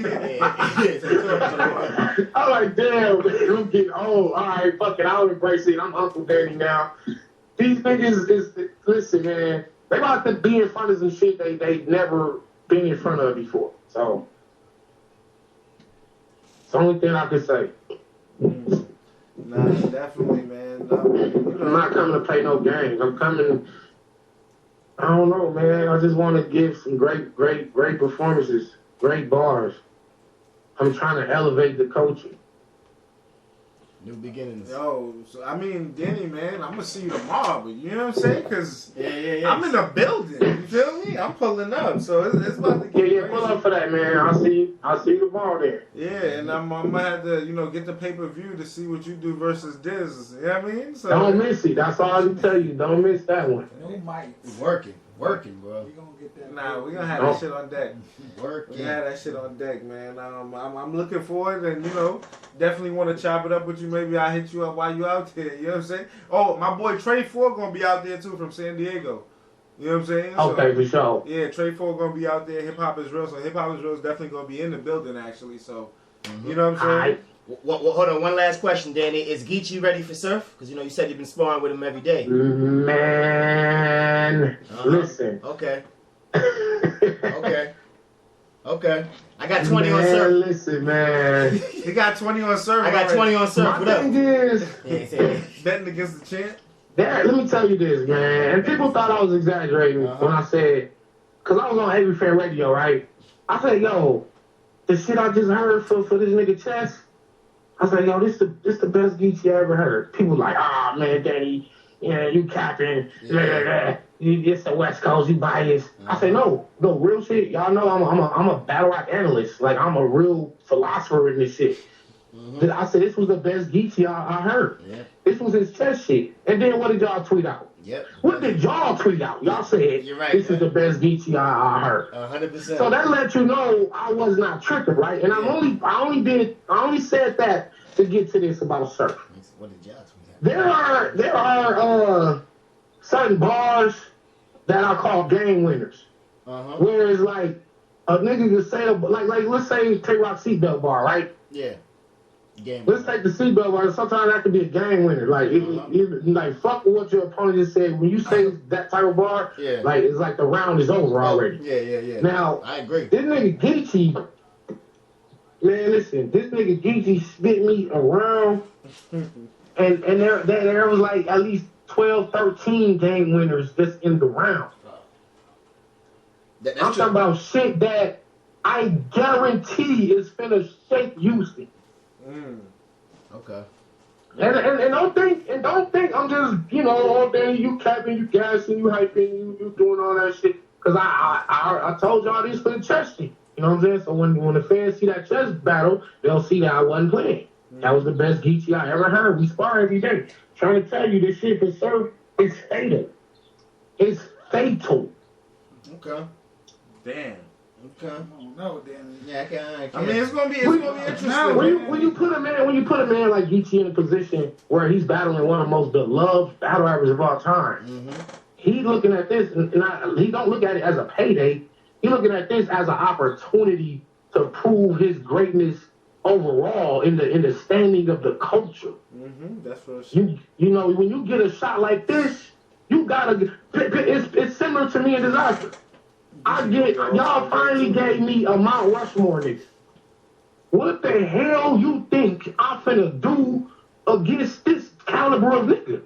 I was like, "Damn, man, I'm getting old. All right, fuck it. I'll embrace it. I'm Uncle Danny now." These niggas listen, man. They about to be in front of some shit they never been in front of before. So it's the only thing I can say. Nah, definitely, man. I'm not coming to play no games. I'm coming. I don't know, man. I just want to give some great performances, great bars. I'm trying to elevate the coaching. New beginnings. Yo, so I mean, Danny, man, I'm gonna see you tomorrow, but you know what I'm saying? Because yeah. I'm in the building. You feel me? I'm pulling up, so it's about to get crazy. Pull up for that, man. I'll see you tomorrow there. Yeah, and I'm gonna have to, get the pay-per-view to see what you do versus Diz. You know what I mean? So don't miss it. That's all I can tell you. Don't miss that one. No mics. Working, bro. We gonna get that. Nah, we gonna have that shit on deck. Working. We gonna have that shit on deck, man. I'm looking forward, and definitely want to chop it up with you. Maybe I'll hit you up while you out there. You know what I'm saying? Oh, my boy Trey 4 gonna be out there too from San Diego. You know what I'm saying? Okay, for sure. Yeah, Trey 4 gonna be out there. Hip Hop is Real. So Hip Hop is Real is definitely gonna be in the building actually. So you know what I'm saying? Well, hold on. One last question, Danny. Is Geechee ready for surf? Because you said you've been sparring with him every day. Man, listen. Okay. I got 20 on surf. Listen, man. He got 20 on surf. I got 20 on surf. What up? My thing is, betting against the champ. Let me tell you this, man. And people thought I was exaggerating when I said, because I was on Heavy Fan Radio, right? I said, yo, the shit I just heard for this nigga Chess, I was like, yo, this the best Geechee I ever heard. People like, ah, man, Danny, yeah, you capping, it's the West Coast, you biased. I say, no, real shit. Y'all know I'm a battle rap analyst. Like, I'm a real philosopher in this shit. I said, this was the best Geechee I heard. Yeah. This was his Chess shit. And then what did y'all tweet out? Yep. What did y'all tweet out? Y'all said, this is the best Geechee I heard. 100%. So that lets you know I was not tripping, right? And I only said that to get to this about surf. What did y'all tweet out? There are certain bars that I call game winners. Whereas like a nigga can say like let's say Tay Rock seatbelt bar, right? Yeah. Let's take the seatbelt bar. Sometimes that could be a game winner. Like, like fuck what your opponent just said. When you say that type of bar, like it's like the round is over already. Yeah. Now, I agree. This nigga Geechee, man, listen. This nigga Geechee spit me around, and there was like at least 12, 13 game winners just in the round. I'm talking about shit that I guarantee is finna shake Houston. Okay. And don't think I'm just, all day you capping, you gassing, you hyping, you doing all that shit. Cause I told y'all this for the chess shit. You know what I'm saying? So when the fans see that chess battle, they'll see that I wasn't playing. That was the best Geechee I ever heard. We spar every day. Trying to tell you this shit for sure is fatal. It's fatal. Okay. Damn. Okay. No, damn. Yeah, I can't. I mean, it's gonna be interesting. When you put a man like Geechee in a position where he's battling one of the most beloved battle rappers of all time, he looking at this, and he don't look at it as a payday. He looking at this as an opportunity to prove his greatness overall in the standing of the culture. That's for sure. You know, when you get a shot like this, you gotta. It's similar to me in Dizaster. Y'all finally gave me a Mount Rushmore nigga. What the hell you think I'm finna do against this caliber of nigga?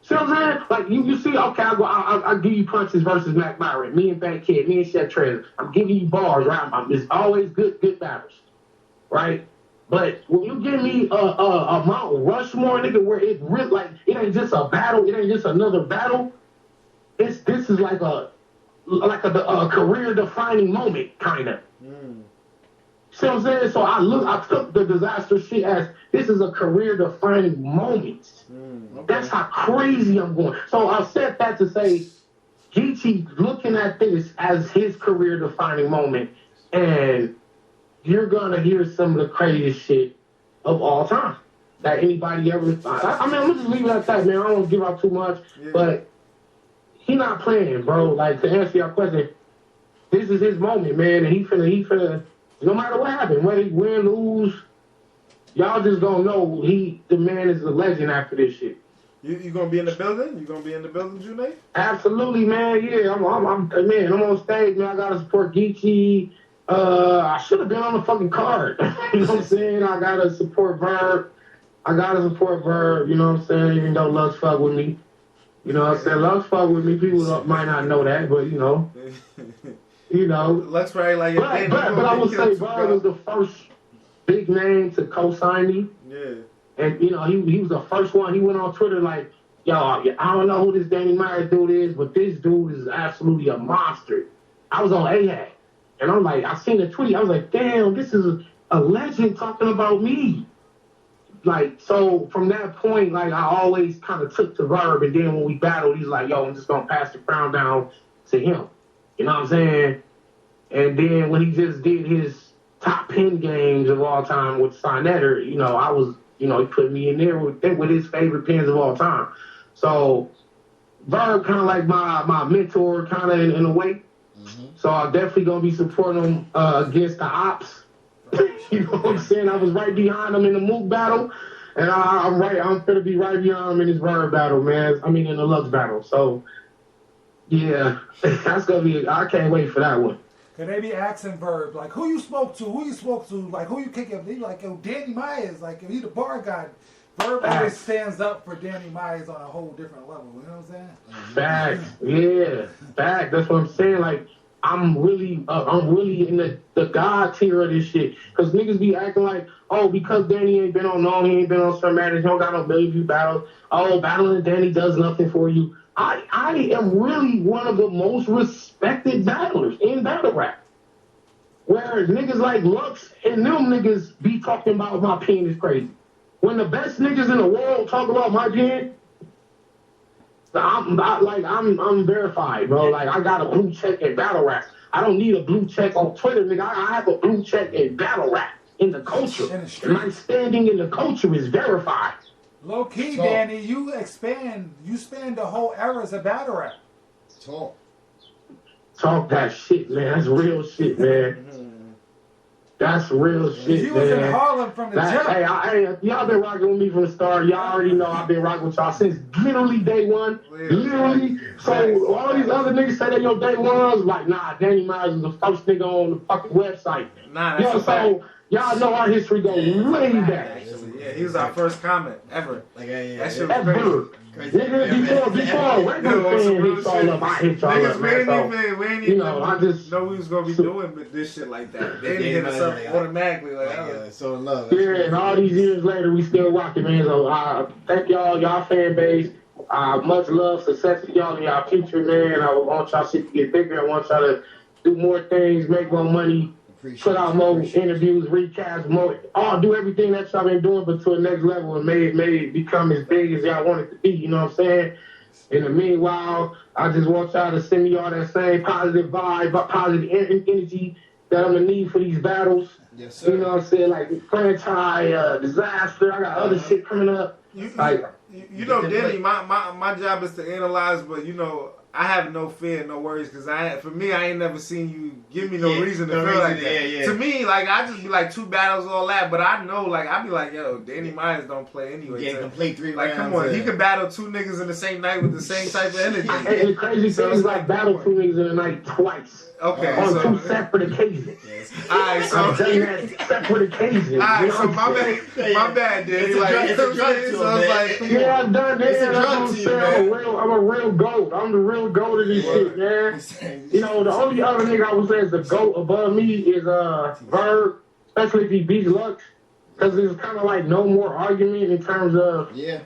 See what I'm saying? Like, you see, okay, I'll give you punches versus Mac Byron, me and Fat Kid, me and Chef Trez. I'm giving you bars, right? It's always good battles, right? But when you give me a Mount Rushmore nigga where it's really like, it ain't just a battle, it ain't just another battle, this is like a career-defining moment, kind of. See what I'm saying? So I took the Dizaster shit as this is a career-defining moment. That's how crazy I'm going. So I said that to say, Geechee looking at this as his career-defining moment, and you're gonna hear some of the craziest shit of all time that anybody ever. I mean, I'm gonna just leave it at that, man. I don't want to give out too much, but. He not playing, bro. Like, to answer your question, this is his moment, man, and he finna, no matter what happens, whether he win, lose, y'all just gonna know the man is a legend after this shit. You gonna be in the building? You gonna be in the building, June? Absolutely, man. Yeah, I'm on stage, man. I gotta support Geechee. I should have been on the fucking card. You know what I'm saying? I gotta support Verb. You know what I'm saying? Even though Lux fuck with me. You know what I'm saying? Lux fuck with me. People might not know that, but you know. Lux probably like your but I would say Bird was the first big name to co-sign me. Yeah. And he was the first one. He went on Twitter like, yo, I don't know who this Danny Myers dude is, but this dude is absolutely a monster. I was on AHAC. And I'm like, I seen the tweet. I was like, damn, this is a legend talking about me. Like, so from that point, like, I always kind of took to Verb, and then when we battled, he's like, yo, I'm just going to pass the crown down to him. You know what I'm saying? And then when he just did his top 10 games of all time with Sinetter, I was, he put me in there with his favorite pens of all time. So Verb kind of like my mentor kind of in a way. So I'm definitely going to be supporting him against the ops. You know what I'm saying? I was right behind him in the Mook battle, and I'm gonna be right behind him in his Verb battle, man. I mean, in the Lux battle. So, yeah, that's gonna be. I can't wait for that one. Cause they be asking Verb like, who you spoke to, like who you kicking? They like, yo, Danny Myers, like if he the bar guy. Verb always stands up for Danny Myers on a whole different level. You know what I'm saying? Back, yeah, back. That's what I'm saying. Like, I'm really in the God tier of this shit. Because niggas be acting like, oh, because Danny ain't been on, he ain't been on some matters, he don't got no million view battles. Oh, battling Danny does nothing for you. I am really one of the most respected battlers in battle rap. Whereas niggas like Lux and them niggas be talking about my pen is crazy. When the best niggas in the world talk about my pen, I'm verified, bro. Like, I got a blue check in battle rap. I don't need a blue check on Twitter, nigga. I have a blue check in battle rap, in the culture. My standing in the culture is verified. Low key, Danny, you span the whole eras of battle rap. Talk that shit, man. That's real shit, man. That's real shit, you was in Harlem from the jump. Hey, y'all been rocking with me from the start. Y'all already know I've been rocking with y'all since literally day one. Literally. So all these other niggas say they your day ones. Like, nah, Danny Myers is the first nigga on the fucking website. Nah, that's a fact. So y'all know our history goes way back. Yeah, he was our first comment ever. Like, that shit was crazy. Nigga, before regular fan hits all up, I hit y'all up. Niggas, we ain't even I just know we was gonna be doing this shit like that. They didn't hit us up automatically. So in love. Yeah, and all these years later, we still rocking, man. So thank y'all fan base. Much love, success to y'all in y'all future, man. I want y'all shit to get bigger. I want y'all to do more things, make more money. Put out more interviews, recaps, do everything that y'all been doing, but to the next level and made it become as big as y'all want it to be. You know what I'm saying? In the meanwhile, I just want y'all to send me all that same positive vibe, positive energy that I'm gonna need for these battles. Yes, sir. You know what I'm saying? Like Franchise, Dizaster. I got other shit coming up. You know, Danny, my job is to analyze, but you know, I have no fear, no worries, because for me, I ain't never seen you give me no reason to feel like that. To me, like, I just be like 2 battles, all that, but I know, like, I be like, yo, Danny Myers don't play anyway. Yeah, complete 3 rounds. Like, come on, he could battle 2 niggas in the same night with the same type of energy. And the crazy thing is, like, battle 2 niggas in the night twice. Okay, on 2 separate occasions. Yes. Alright, so I've done that separate occasions. Alright, so my bad, Danny. Like, it's a drug to him, like, yeah, I've done that. It's a drug to you, man. I'm a real GOAT. I'm the real GOAT of this shit, man. You know, the only other nigga I would say is the GOAT above me is BARZZ, especially if he beats Lux, because there's kind of like no more argument in terms of. Yeah,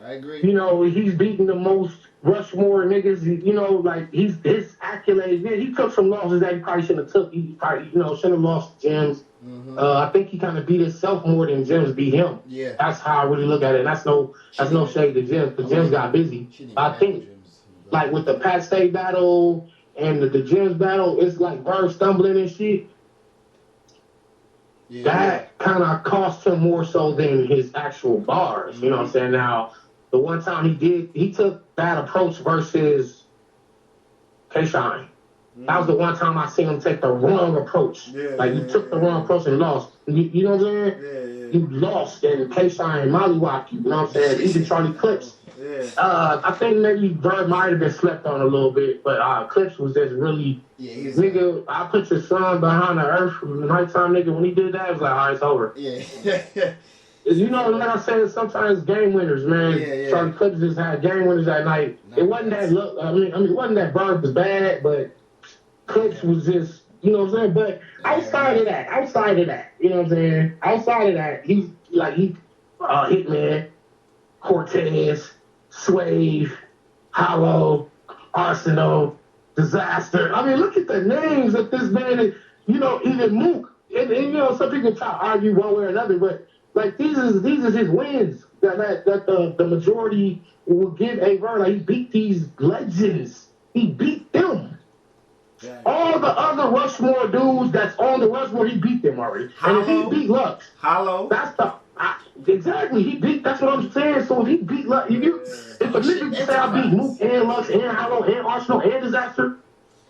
I agree. You know, he's beating the most Rushmore niggas. You know, like his accolades. Yeah, he took some losses that he probably shouldn't have took. He probably, shouldn't have lost to Gems. Mm-hmm. I think he kind of beat himself more than Gems beat him. Yeah, that's how I really look at it. And that's no shade to Gems, because Gems got busy. I think, like with the Pat State battle and the Gems battle, it's like BARZZ stumbling and shit. Yeah, that kind of cost him more so than his actual bars. You know what I'm saying? Now, the one time he took Bad Approach versus K-Shine. That was the one time I seen him take the wrong approach. You took the wrong approach and lost. You know what I'm saying? Yeah. You lost, and K-Shine mollywopped you. You know what I'm saying? Even Charlie Clips. Yeah. I think maybe BARZZ might have been slept on a little bit, but Clips was just really. Yeah, nigga, I put your son behind the earth from the nighttime, nigga. When he did that, it was like, all right, it's over. Yeah. You know, like I said, sometimes game winners, man. Yeah. Charlie Clips just had game winners that night. It wasn't that it wasn't that BARZZ was bad, but Clips was just, you know what I'm saying? But outside of that, you know what I'm saying? Outside of that, he's like Hitman, Cortez, Swave, Hollow, Arsenal, Dizaster. I mean, look at the names that this man is, even Mook. And some people try to argue one way or another, but like these is his wins that the majority will give a verdict. Like, he beat these legends. He beat them. Yeah. All the other Rushmore dudes that's on the Rushmore, he beat them already. Hollow. And if he beat Lux, that's exactly, he beat. That's what I'm saying. So if he beat Lux, if a nigga say I beat Mook and Lux and Hollow and Arsenal and Dizaster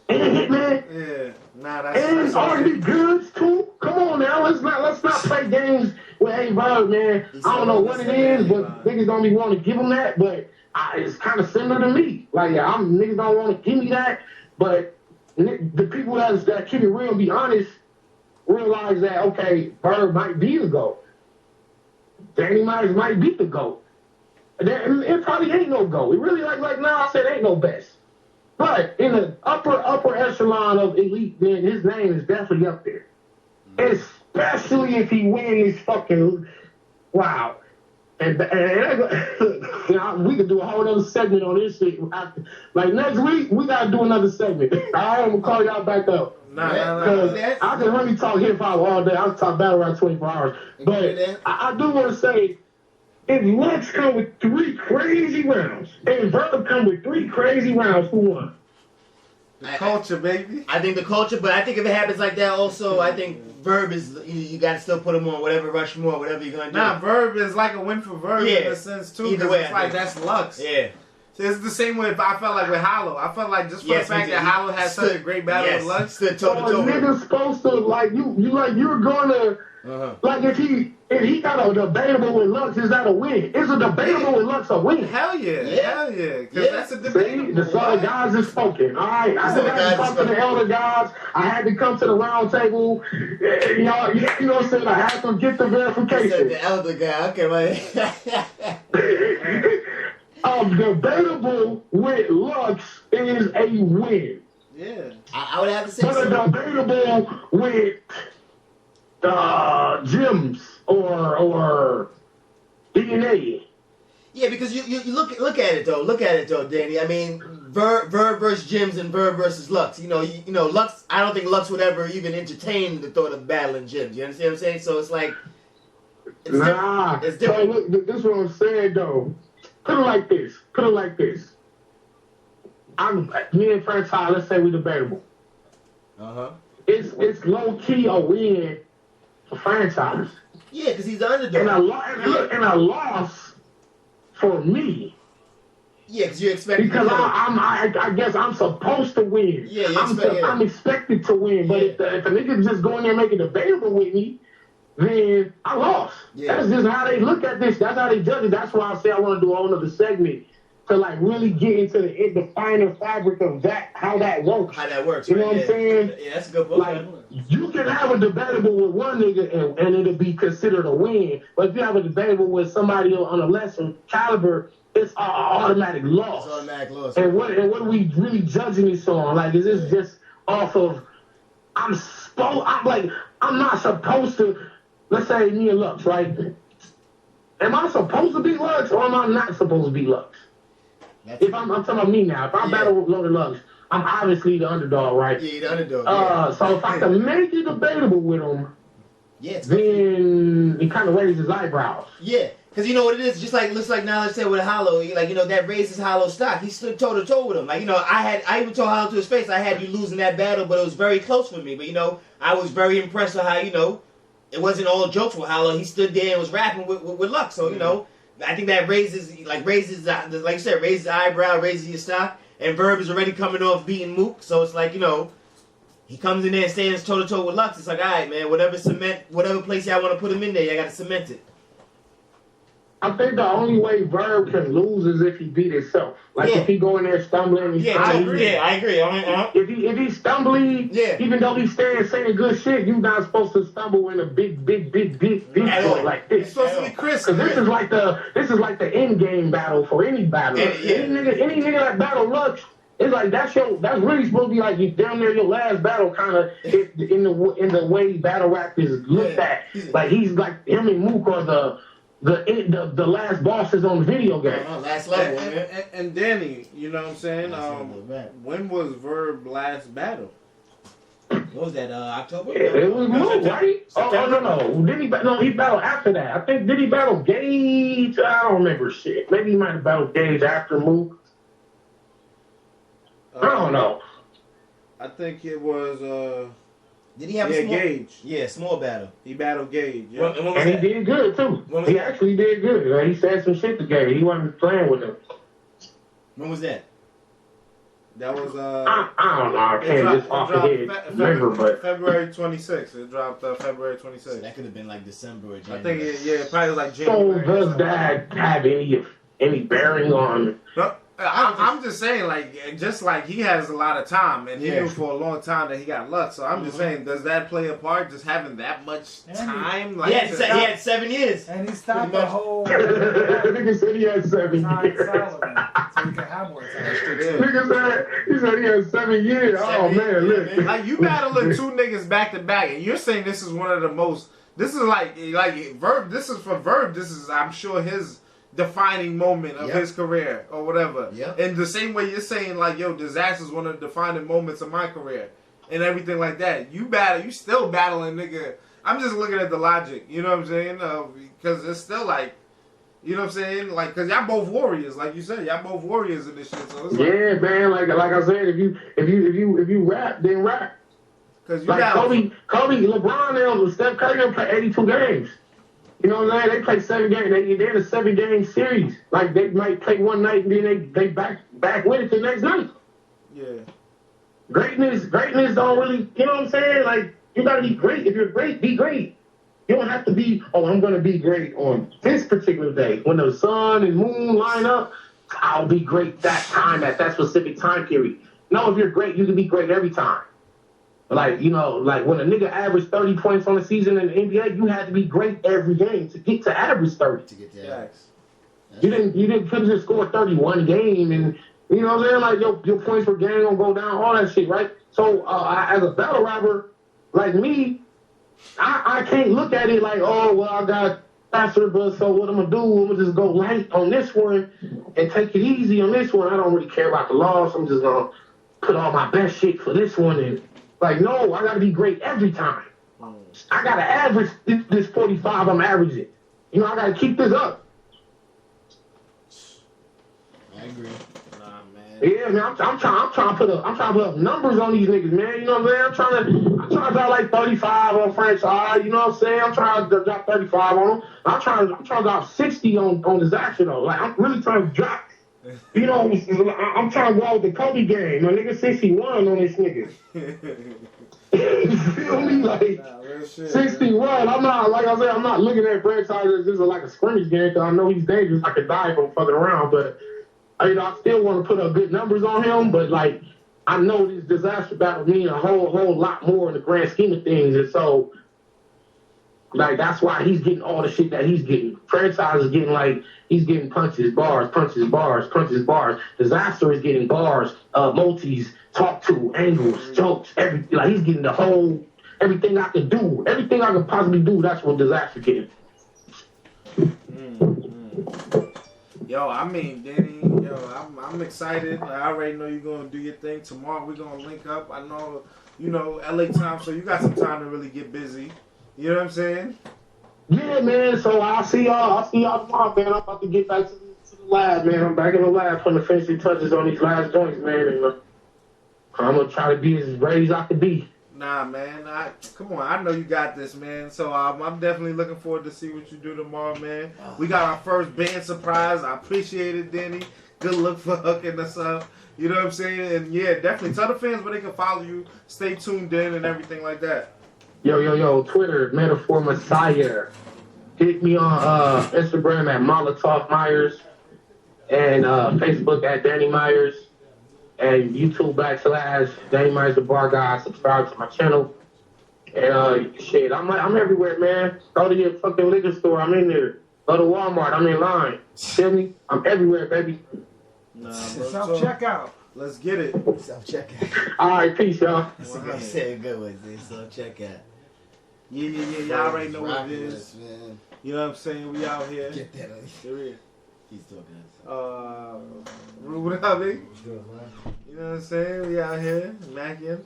and Hitman, and R&B Goods too. Come on now, let's not play games with BARZZ, man. I don't know what it is, but niggas don't be want to give him that. But it's kind of similar to me. Like, niggas don't want to give me that, but the people that keep it real and be honest realize that, okay, BARZZ might be the GOAT. Danny Myers might be the GOAT. It probably ain't no GOAT. It really, like now I said, ain't no best. But in the upper echelon of elite, then his name is definitely up there. Especially if he wins this fucking wow. And you know, we could do a whole other segment on this shit. Like next week, we gotta do another segment. I'm gonna call y'all back up. Nah. I can really talk hip hop all day. I can talk battle rap 24 hours. But I do want to say, if Lux come with 3 crazy rounds, and Verb come with 3 crazy rounds, who won? The culture, baby. I think the culture, but I think if it happens like that, also, I think Verb is, you got to still put him on whatever Rushmore, whatever you're going to do. Nah, Verb is like a win for Verb in a sense, too. Either way, it's like, that's Lux. Yeah. So it's the same way I felt like with Hollow. I felt like just for the fact that Hollow had such a great battle with Lux. Stood toe-to-toe. Nigga's supposed to, like, you're going to, like, if he got a debatable with Lux, is that a win? Is a debatable with Lux a win? Hell yeah. Because that's a debatable. See, the son of gods is spoken. All right, I had to come to the elder gods. I had to come to the round table. Y'all, you know what I'm saying? I had to get the verification. The elder guy, okay, right. Debatable with Lux is a win. Yeah. I would have to say but a debatable with Gems or DNA. Yeah, because you look at it though, Danny. I mean, Verb versus Gems and Verb versus Lux. You know, Lux. I don't think Lux would ever even entertain the thought of battling Gems. You understand what I'm saying? So it's like, it's different. It's different. So look, this is what I'm saying though. Put it like this. Me and Franchise, let's say we debatable. It's low key a win for Franchise. Yeah, because he's the underdog. And a loss for me. Yeah, because you expect. Because I guess I'm supposed to win. Yeah, I'm expected to win. But if a nigga just go in there and make it debatable with me, then I lost. Yeah. That's just how they look at this. That's how they judge it. That's why I say I want to do a whole other segment to like really get into the finer fabric of that, how that works. How that works. You know what I'm saying? Yeah, that's a good point. Like you can have a debatable with one nigga and it'll be considered a win. But if you have a debatable with somebody on a lesser caliber, it's an automatic loss. It's automatic loss. And what are we really judging this on? Like, is this just off of I'm not supposed to. Let's say me and Lux, right? Am I supposed to beat Lux or am I not supposed to beat Lux? If I'm talking about me now. If I battle with Lux, I'm obviously the underdog, right? Yeah, the underdog. So if I can make it debatable with him, then it kind of raises his eyebrows. Yeah, because you know what it is. Just like looks like Knowledge said with Hollow, like that raises Hollow stock. He stood toe to toe with him. Like I even told Hollow to his face, I had you losing that battle, but it was very close for me. But I was very impressed with how it wasn't all jokes with Hollow. He stood there and was rapping with Lux. So, I think that raises like you said, raises the eyebrow, raises your stock. And Verb is already coming off beating Mook. So it's like, he comes in there and stands toe-to-toe with Lux. It's like, all right, man, whatever place y'all want to put him in there, y'all got to cement it. I think the only way Verb can lose is if he beat himself. Like if he go in there stumbling. I agree. If he's stumbling, even though he's saying good shit, you're not supposed to stumble in a big joint like this. It's supposed to be crisp. Because this is like the end game battle for any battle. Any nigga that battle Lux, it's like that's really supposed to be like you down there your last battle kind of in the way battle rap is looked at. Like he's like him and Mook are the last bosses on the video game. Last level. And Danny, you know what I'm saying? When was Verb last battle? What was that? October? It was Mook, right? No. He battled after that. I think did he battle Gage? I don't remember shit. Maybe he might have battled Gage after Mook. I don't know. I think it was. Did he have a small Gage? Yeah, small battle. He battled Gage. Yeah. And he did good too. He actually did good. He said some shit to Gage. He wasn't playing with him. When was that? That was I don't know. I can't just off the head remember, but February 26th. It dropped February 26th. So that could have been like December or January. I think it probably was like January. So does that have any bearing on? No, I'm just saying, just like he has a lot of time, and he knew for a long time that he got Lux. So I'm just saying, does that play a part? Just having that much time? He had 7 years. And he stopped the whole... Nigga said he had 7 years. Solomon. So we can have more time. Nigga said, he said he had 7 years. Oh, man, look. Like, you battling 2 niggas back to back, and you're saying this is one of the most. This is like Verb. This is for Verb. This is, I'm sure, his defining moment of his career or whatever. Yep. In the same way you're saying, like, yo, Dizaster is one of the defining moments of my career and everything like that. You still battling, nigga. I'm just looking at the logic. You know what I'm saying? Because it's still like. You know what I'm saying? Like, cause y'all both warriors, like you said, y'all both warriors in this shit. So it's like, man, like I said, if you rap, then rap. Cause you like got Kobe, LeBron, and Steph Curry play 82 games. You know what I'm saying? They play 7 games. They're in a 7-game series. Like they might play one night and then they back with it the next night. Yeah. Greatness don't really. You know what I'm saying? Like you gotta be great. If you're great, be great. You don't have to be, I'm going to be great on this particular day. When the sun and moon line up, I'll be great that time, at that specific time period. No, if you're great, you can be great every time. Like, you know, like when a nigga averaged 30 points on the season in the NBA, you had to be great every game to get to average 30. To get to average. You couldn't just score 31 game and, you know what I'm saying? Like, your points per game going to go down, all that shit, right? So, as a battle rapper like me, I can't look at it like, oh, well, I got faster, but so what I'm going to do, I'm going to just go light on this one and take it easy on this one. I don't really care about the loss. I'm just going to put all my best shit for this one. And like, no, I got to be great every time. I got to average this 45 I'm averaging. You know, I got to keep this up. I agree. Yeah, man, I'm trying to put up numbers on these niggas, man. You know what I'm saying? I'm trying to drop like 35 on franchise. You know what I'm saying? I'm trying to drop 35 on them. I'm trying to drop 60 on Dizaster though. Like I'm really trying to drop. You know, I'm trying to go out with the Kobe game. My nigga 61 on this nigga. You feel me? Like 61. I'm not, like I said, I'm not looking at franchises as just like a scrimmage game because I know he's dangerous. I could die from fucking around, but. You know, I still want to put up good numbers on him, but like I know this Dizaster battle mean a whole lot more in the grand scheme of things, and so like that's why he's getting all the shit that he's getting. Franchise is getting like he's getting punches, bars, punches, bars, punches, bars. Dizaster is getting bars, multis, talk to, angles, jokes, everything. Like he's getting the whole everything I could do, everything I could possibly do. That's what Dizaster getting. Yo, I mean, Danny, I'm excited. I already know you're going to do your thing. Tomorrow we're going to link up. I know, you know, LA time, so you got some time to really get busy. You know what I'm saying? Yeah, man. So I'll see y'all tomorrow, man. I'm about to get back to the lab, man. I'm back in the lab putting the finishing touches on these last joints, man. And I'm going to try to be as ready as I can be. Nah, man. Come on. I know you got this, man. So I'm definitely looking forward to see what you do tomorrow, man. We got our first band surprise. I appreciate it, Danny. Good luck for hooking us up. You know what I'm saying? And yeah, definitely tell the fans where they can follow you. Stay tuned in and everything like that. Yo. Twitter, Metaphor Messiah. Hit me on Instagram at Molotov Myers and Facebook at Danny Myers. And YouTube / Danny Myers the Bar Guy. Subscribe to my channel. And shit, I'm everywhere, man. Go to your fucking liquor store, I'm in there. Go to Walmart, I'm in line. Feel me? I'm everywhere, baby. Nah, Self-checkout. Let's get it. Self-checkout. All right, peace, y'all. That's a good, say a good one, see? Self-checkout. Yeah. Y'all already know what it is. Us, man. You know what I'm saying? We out here. Get that on. Here He's talking. What up, big? Good, man. You know what I'm saying? We out here, macking.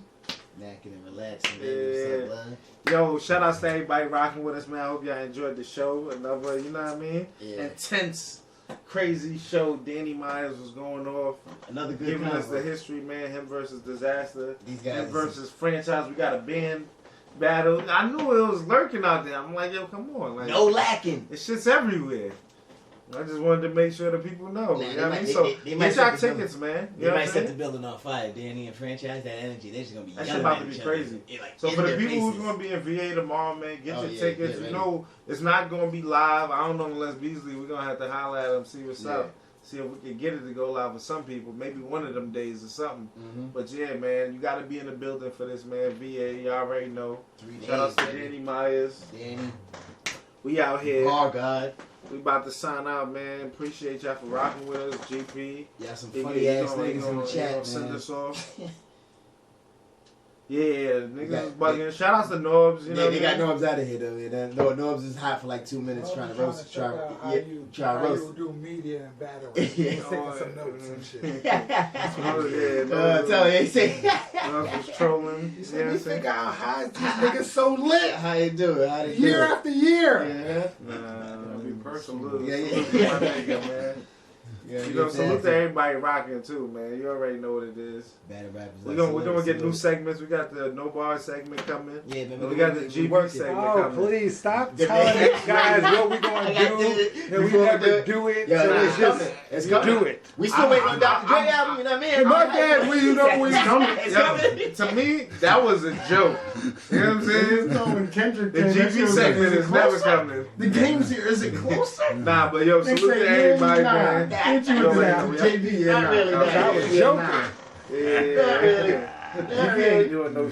Macking and relaxing, baby. What's up, man? Yo, shout out to everybody rocking with us, man. I hope y'all enjoyed the show. Another, you know what I mean? Yeah. Intense, crazy show. Danny Myers was going off. Another good giving us combo. the history, man. Him versus Dizaster. These guys. Him versus franchise. We got a band battle. I knew it was lurking out there. I'm like, yo, come on. Like, no lacking. This shit's everywhere. I just wanted to make sure that people know. Nah, you know what I mean? they So might get y'all set the tickets, man. You They know might what I'm set the saying? building on fire. Danny and franchise, that energy, they're just gonna be That yelling shit about at to be each crazy. other. Like, So in for the their people who's faces. going to be in VA tomorrow, man, get Oh, your yeah, tickets. get You ready. know, it's not going to be live. I don't know unless Beasley, we're going to have to holler at him, see what's Yeah. up. See if we can get it to go live with some people. Maybe one of them days or something. Mm-hmm. But yeah, man, you got to be in the building for this, man. VA, you already know. 3 days. Shout out to baby. Danny Myers. Danny. We out here. Bar God. We about to sign out, man. Appreciate y'all for rocking with us, GP. Yeah, some funny ass niggas in the chat, man. Send us off. Yeah, niggas is bugging. Shout out to Norbs. You know they got Norbs out of here though. Man. Norbs is hot for like 2 minutes trying to roast. Try you do media and battle. Taking some notes and shit. Tell me, he said. Norbs was trolling. He said, "You think how these niggas so lit? How you do it? Year after year." Yeah. Nah, be personal. Yeah. You know, salute to everybody rocking too, man. You already know what it is. Battle rappers. We're gonna get new segments. We got the No Bar segment coming. Yeah, man. We got the GB segment coming. Oh, please stop telling these guys what we gonna do. And we never do it. So it's just do it. We still waiting on Dr. Dre album. You know what I mean? Hey, my dad, you know when he's coming. To me, that was a joke. You know what I'm saying? When Kendrick The GB segment is never coming. The game's here. Is it closer? Nah, but yo, salute to everybody, man. What you was at JB? Not really. I was joking. Yeah. You can't do it no